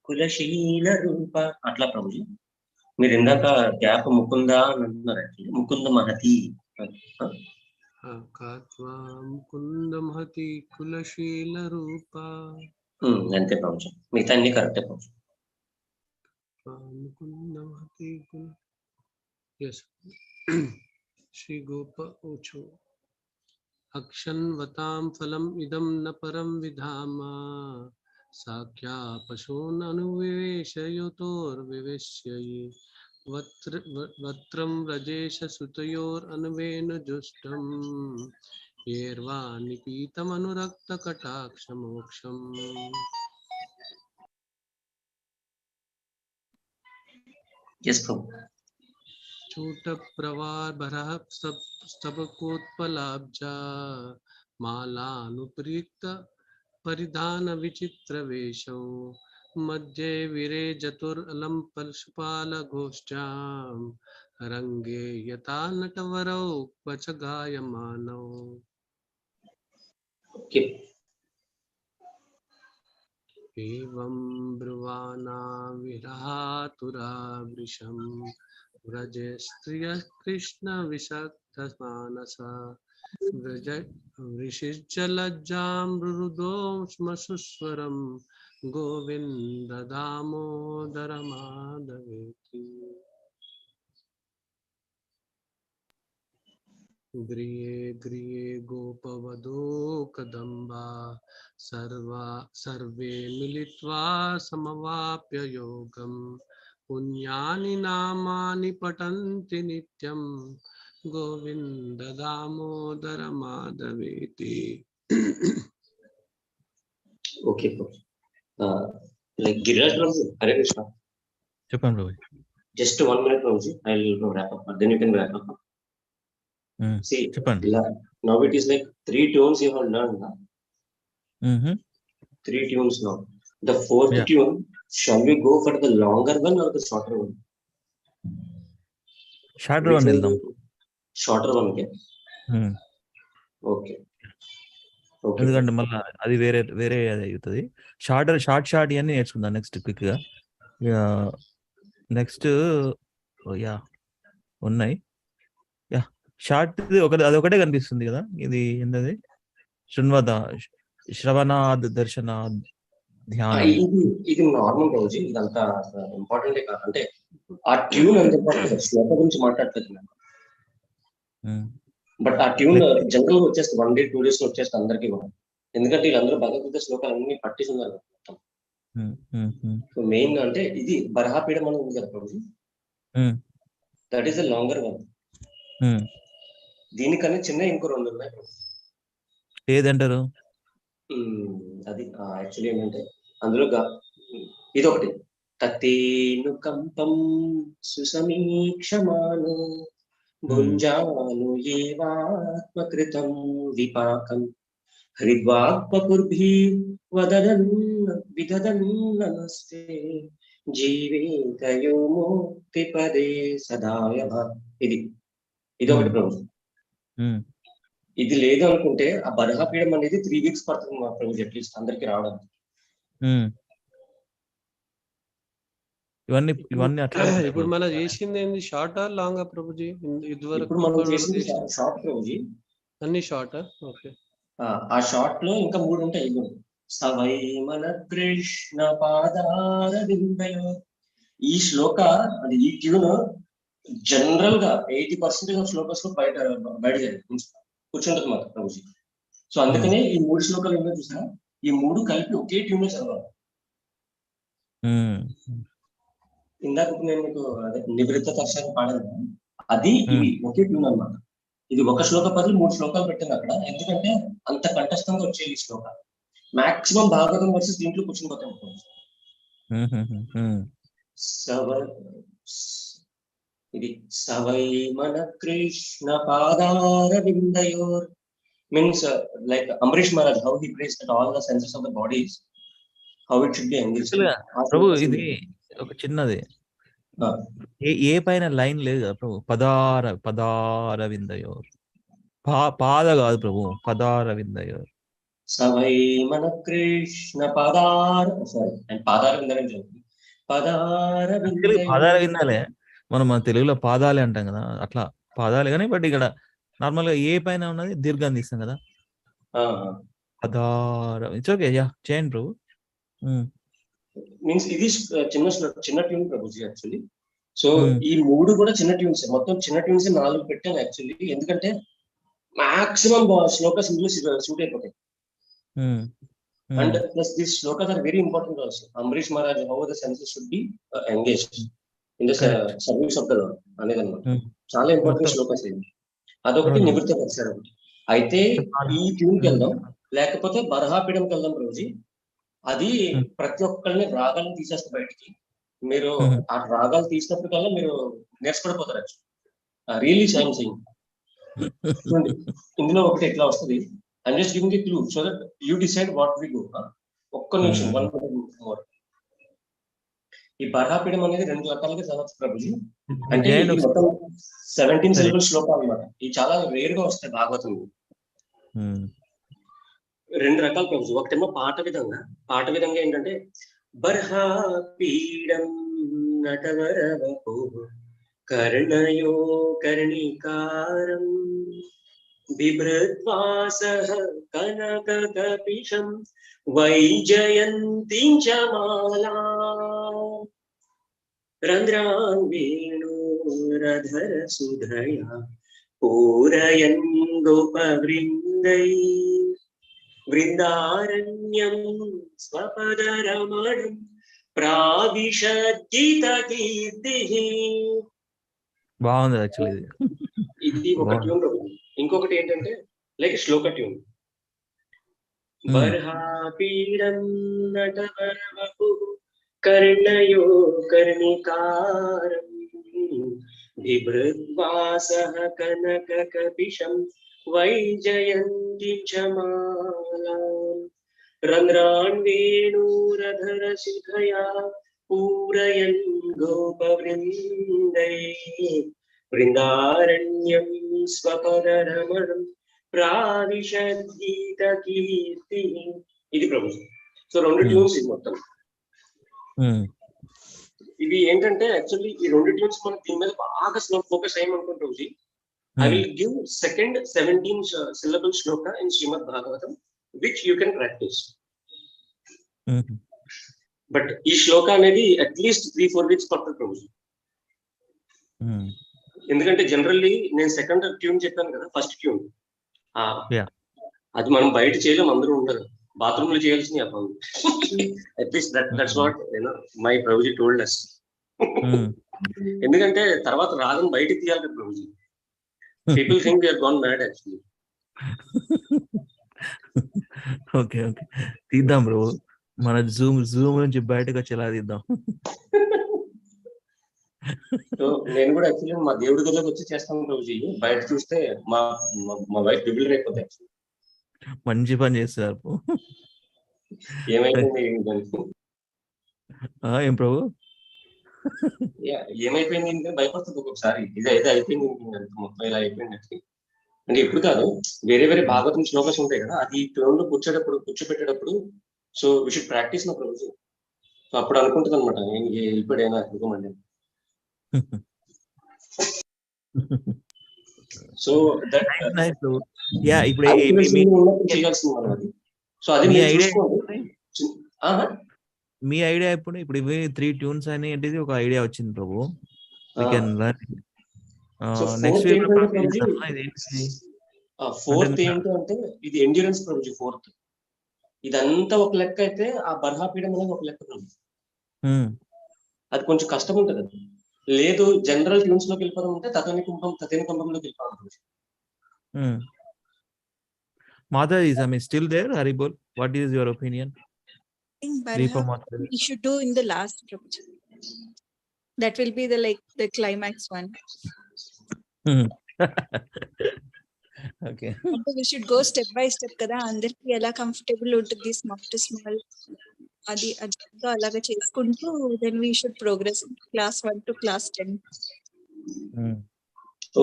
కులశీల రూప అట్లా ప్రభుజీ. మీరు ఇందాక గ్యాప్ ముకుంద అని అంటున్నారు. యాక్చువల్లీ ముకుంద మహతి కాత్వా ముకుంద మహతి కులశీల రూప. అంతే ప్రభుజీ, మిగతా అన్ని కరెక్టే ప్రభుజీ. ముకుంద మహతి శ్రీ గోప ఊచు అక్షన్వతాం ఫలం ఇదం న పరం విధామా సాఖ్యా పశూన్ అనువివేశయోతోర్వివేశ్యై వత్రం రజేష సుతయోర్ అనువేను జుష్టం ఏర్వా నిపీతమనురక్త కటాక్ష మోక్షం. చూట ప్రవార్భరః స్తబకోత్పలాబ్జా మాలానుప్రీక్త పరిధాన విచిత్ర వేషౌ మధ్యే విరేజతురలం పశుపాలగోష్ఠ్యాం రంగే యథా నటవరౌ క్వచ గాయమానౌ. ఏవం బ్రువాణా విరహాతురా వృషం వ్రజే స్త్రియ కృష్ణ విషక్త మానస వృషిజ్జలజ్జాం మృదోష్మసుస్వరం గోవింద దామోదర మాధవేతి. గ్రియే గ్రియే గోపవధూ కదంబా సర్వే మిలిత్వా సమవాప్య యోగం పుణ్యాని నామాని పఠంతి నిత్యం గోవింద దామోదర మాధవేతి. ఓకే గిరిరాజ్ ప్రభు, హరే కృష్ణ. చెప్పండి ప్రభు. Just 1 minute Prabhuji, I will wrap up, then you can wrap up. See, చెప్పండి. now it is like 3 tunes you have learned now. 3 tunes now. The 4th tune, shall we go for the longer one or the shorter one? Shorter one వెళ్దాం. Shorter one కే. Okay. ఎందుకంటే మళ్ళీ అది వేరే అది అవుతుంది. Short ఇవన్నీ నేర్చుకుందాం next quick గా. నెక్స్ట్ ఉన్నాయి. షార్ట్ అదొకటే కనిపిస్తుంది కదా. ఇది ఏంటది? శ్రవణాద్ దర్శనాద్ ధ్యానం. ఇది నార్మల్ రోజు, ఇదంతా ఇంపార్టెంట్ కాదు. అంటే ఆ ట్యూన్ అంత ఇంపార్టెంట్. శ్లోక గురించి మాట్లాడలేదు నేను, బట్ ఆ ట్యూన్ జనరల్ గా వచ్చేస్తుంది 1 day 2 days లో వచ్చేస్తుంది అందరికీ కూడా. ఎందుకంటే వీళ్ళందరూ భగవద్గీత శ్లోకాలు అన్ని పట్టిస్తున్నారు మొత్తం. మెయిన్ అంటే ఇది బరహాపీఠం అని ఉంది కదా Prabhuji, that is the longer one. దీనికన్నా చిన్న ఇంకో 2 ఉన్నాయి. ఏదంటారు? అది యాక్చువల్లీ ఏంటంటే అందులో ఇది ఒకటి, తత్తేను కంపం సుసమీక్షమాను భుంజాను ఏవాత్మకృతం విపాకం హృద్వాక్పకుర్భి వదదన్ విదదన్ నమస్తే జీవేతయో ముక్తి పదే సదాయ. ఇది ఒకటి ప్రభు. ఇది లేదు అనుకుంటే ఆ బరహాపీఠం అనేది 3 weeks పడుతుంది మా ప్రభు అట్లీస్ట్ అందరికి రావడానికి. ఇవన్నీ అట్లా. ఇప్పుడు మనం చేసింది ఏంది, షార్టా లాంగా ప్రభుజీ? ఇప్పుడు మనం చేసింది షార్ట్ ప్రభుజీ, అన్ని షార్టా? ఓకే. ఆ షార్ట్ లో ఇంకా 3 ఉంటాయి. సవై మన కృష్ణ పాదార విందయో. ఈ శ్లోక అది ఈ ట్యూన్ జనరల్ గా 80% ఆఫ్ శ్లోకస్ లో బయట కూర్చుంటుంది మాత్రం ప్రభుజీ. సో అందుకనే ఈ 3 శ్లోకాలు ఏమో చూసారా, ఈ 3 కలిపి ఒకే ట్యూన్ లో చదవాలి. ఇందాక నేను మీకు నివృత్త దర్శనం పాడాను, అది ఇవి ఒకే ట్యూన్ అన్నమాట. ఇది ఒక శ్లోక బదులు 3 శ్లోకాలు పెట్టింది అక్కడ. ఎందుకంటే అంత కంఠస్థంగా వచ్చే ఈ శ్లోక మాక్సిమం భాగవతం వర్సెస్ దీంట్లో కూర్చుని పోతాం. ఇది సవై మన కృష్ణ పాదార విందయోర్ means like Ambarish Maharaj, how he prays that all the senses of the bodies, how it should be engaged. Prabhu ఇది ఒక చిన్నది, ఏ పైన లైన్ లేదు కదా ప్రభు. పదార విందయోర్. పాద కాదు ప్రభు, పదార విందయోర్. సవై మన కృష్ణ పదార, సారీ పాదార విందరం చదువు. పదార పాదాల విందాలే, మనం మన తెలుగులో పాదాలే అంటాం కదా, అట్లా పాదాలే కానీ, బట్ ఇక్కడ నార్మల్ గా ఏ పైన ఉన్నది దీర్ఘాన్ని తీస్తాం కదా. పదార, ఇట్స్ ఓకే, యా చేయండి ప్రభు. మీన్స్ ఇది చిన్న ట్యూన్ ప్రభుజీ యాక్చువల్లీ. సో ఈ 3 కూడా చిన్న ట్యూన్స్, మొత్తం చిన్న ట్యూన్స్ 4 పెట్టాను యాక్చువల్లీ. ఎందుకంటే మాక్సిమం శ్లోకాస్ ఇంగ్లీష్ సూట్ అయిపోతాయి. And plus this shlokas are very important also. Ambarish Maharaj how the senses should be engaged in the service of the lord అనేది అన్నమాట. చాలా ఇంపార్టెంట్ శ్లోకాస్ ఇది. అదొకటి, నివృత్త పరిసరం ఒకటి. అయితే ఈ ట్యూన్కి వెళ్దాం, లేకపోతే బర్హాపీఠంకి వెళ్దాం ప్రభుజీ. అది ప్రతి ఒక్కరిని రాగాలను తీసేస్తే బయటికి, మీరు ఆ రాగాలు తీసినప్పుడు కల్లా మీరు నేర్చుపడిపోతారు. Really I'm saying. ఇందులో ఒకటి ఎట్లా వస్తుంది, I'm just giving a clue so that you decide what we go. ఒక్క నిమిషం, 1 minute more. ఈ బర్హాపీఠం అనేది 2 రకాలుగా చదవచ్చు ప్రభుజీ. అంటే ఇది మొత్తం 17 syllable శ్లోకాలు అన్నమాట. ఇది చాలా రేర్ గా వస్తాయి భాగవతం. 2 రకాల ప్రభుజీ. ఒకటేమో పాట విధంగా ఏంటంటే బర్హాపీఠం నటవరవపో కర్ణయో కర్ణికారం బిభ్రద్వాసః కనకకపిశం వైజయంతిం చ మాలా రంధ్రాన్ వేణోరధర సుధయా పూరయన్ గోపవృందై వృందారణ్యం స్వపదరమణం ప్రావిశద్గీతకీర్తిః. బాగుంది యాక్చువల్లీ ఇది ఒక ట్యూన్. ఇంకొకటి ఏంటంటే లైక్ శ్లోక ట్యూన్. బర్హాపీఠం నటవరవపు కర్ణయో కర్ణికారం బిభ్రద్వాసః కనకకపిశం వైజయంతిం చ మాలాం రంధ్రాన్ వేణోరధర సుధయా పూరయన్ గోపవృందై వృందారణ్యం స్వపదరమణం ప్రావిశద్గీతకీర్తిః. ఇది ప్రభు. సో 2 ట్యూన్స్ ఇది మొత్తం. ఇవి ఏంటంటే యాక్చువల్లీ ఈ 2 ట్యూన్స్ మనం దీని మీద బాగా focus అయ్యమనుకుంటాం Prabhuji. I will give second 17 syllable shloka in Srimad Bhagavatam, which you can practice. But ఈ శ్లోక అనేది అట్లీస్ట్ 3-4 weeks పడుతుంది ప్రభుజీ. ఎందుకంటే జనరల్లీ నేను సెకండ్ ట్యూన్ చెప్పాను కదా, ఫస్ట్ ట్యూన్ అది మనం బయట చేయలేం, అందరూ ఉండరు, బాత్రూమ్ లో చేయాల్సింది ఆ పనులు. At least that's what my Prabhuji told us. ఎందుకంటే తర్వాత రాగం బయటికి తీయాలి కదా Prabhuji. People think we have gone mad actually. Okay తీద్దాం బ్రో, మన జూమ్ నుంచి బయటకు వచ్చేలా తీద్దాం. సో నేను కూడా యాక్చువల్లీ మా దేవుడి గదిలోకి వచ్చి చేస్తాను ప్రభుజీ. బయట చూస్తే మా వైఫ్ బిబిల్ అయిపోతాయి. మంచి పని చేస్తారు. ఏమైపోయింది ఏం ప్రభు, ఏమైపోయింది భయపడుతుంది ఒక్కొక్కసారి. ఇది అయిపోయింది మొత్తం ఇలా అయిపోయింది అంటే ఇప్పుడు కాదు, వేరే భాగవతం శ్లోకాస్ ఉంటాయి కదా, అది ట్యూన్ లో కూర్చోబెట్టేటప్పుడు సో వి షుడ్ ప్రాక్టీస్ నా ప్రభుజీ. సో అప్పుడు అనుకుంటుంది అనమాట, నేను వెళ్ళిపోయాను అనుకోమండి. సో దట్ ఇప్పుడు చేయాల్సింది మనం అది. సో అది మీ ఐడియా ఇప్పుడు ఇవి 3 ట్యూన్స్ అని ఏంటిది ఒక ఐడియా వచ్చింది ప్రభు. నెక్స్ట్ ఫోర్త్ ఏంటంటే ఇది ఎండ్యూరెన్స్ ప్రభుజీ. ఫోర్త్ ఇదంతా ఒక లెక్క అయితే ఆ బర్హాపీఠం అనేది ఒక లెక్క ప్రభు. అది కొంచెం కష్టం ఉంటుంది. అది లేదు జనరల్ ట్యూన్స్ లోకి వెళ్ళిపోవడం ఉంటే తతని కుంభంలోకి వెళ్ళిపోవడం. Mother is still there. Haribol, what is your opinion? We should do in the last Prabhuji. That will be the climax one. Okay. We should go step by step kada, andarki ela comfortable untadi small to small అది అలాగా చేసుకుంటూ then we should progress class 1 to class 10.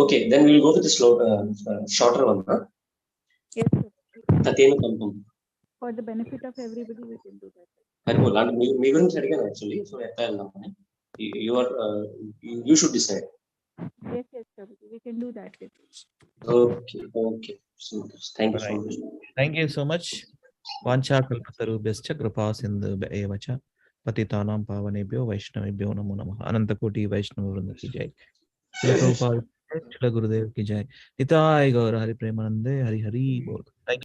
Okay, then we will go with the slow, shorter one. Huh? Yes, sir. Tathenu Kampam. For the benefit of everybody, we can do that. Haribol, మీ గురించి అడిగాను actually. So ఎట్లా వెళ్దామని. You are, you should decide. Yes, sir. We can do that. Okay. So, thank you so much. Thank you so much. Vancha kalpatarubhyascha kripa sindhu eva cha patitanam pavanebhyo vaishnavebhyo namo namah. Ananta koti Vaishnava vrinda ki jai. Srila Prabhupada, Srila Gurudev ki jai. Nitai Gaur Hari Premanande Hari Hari Bol. Thank you.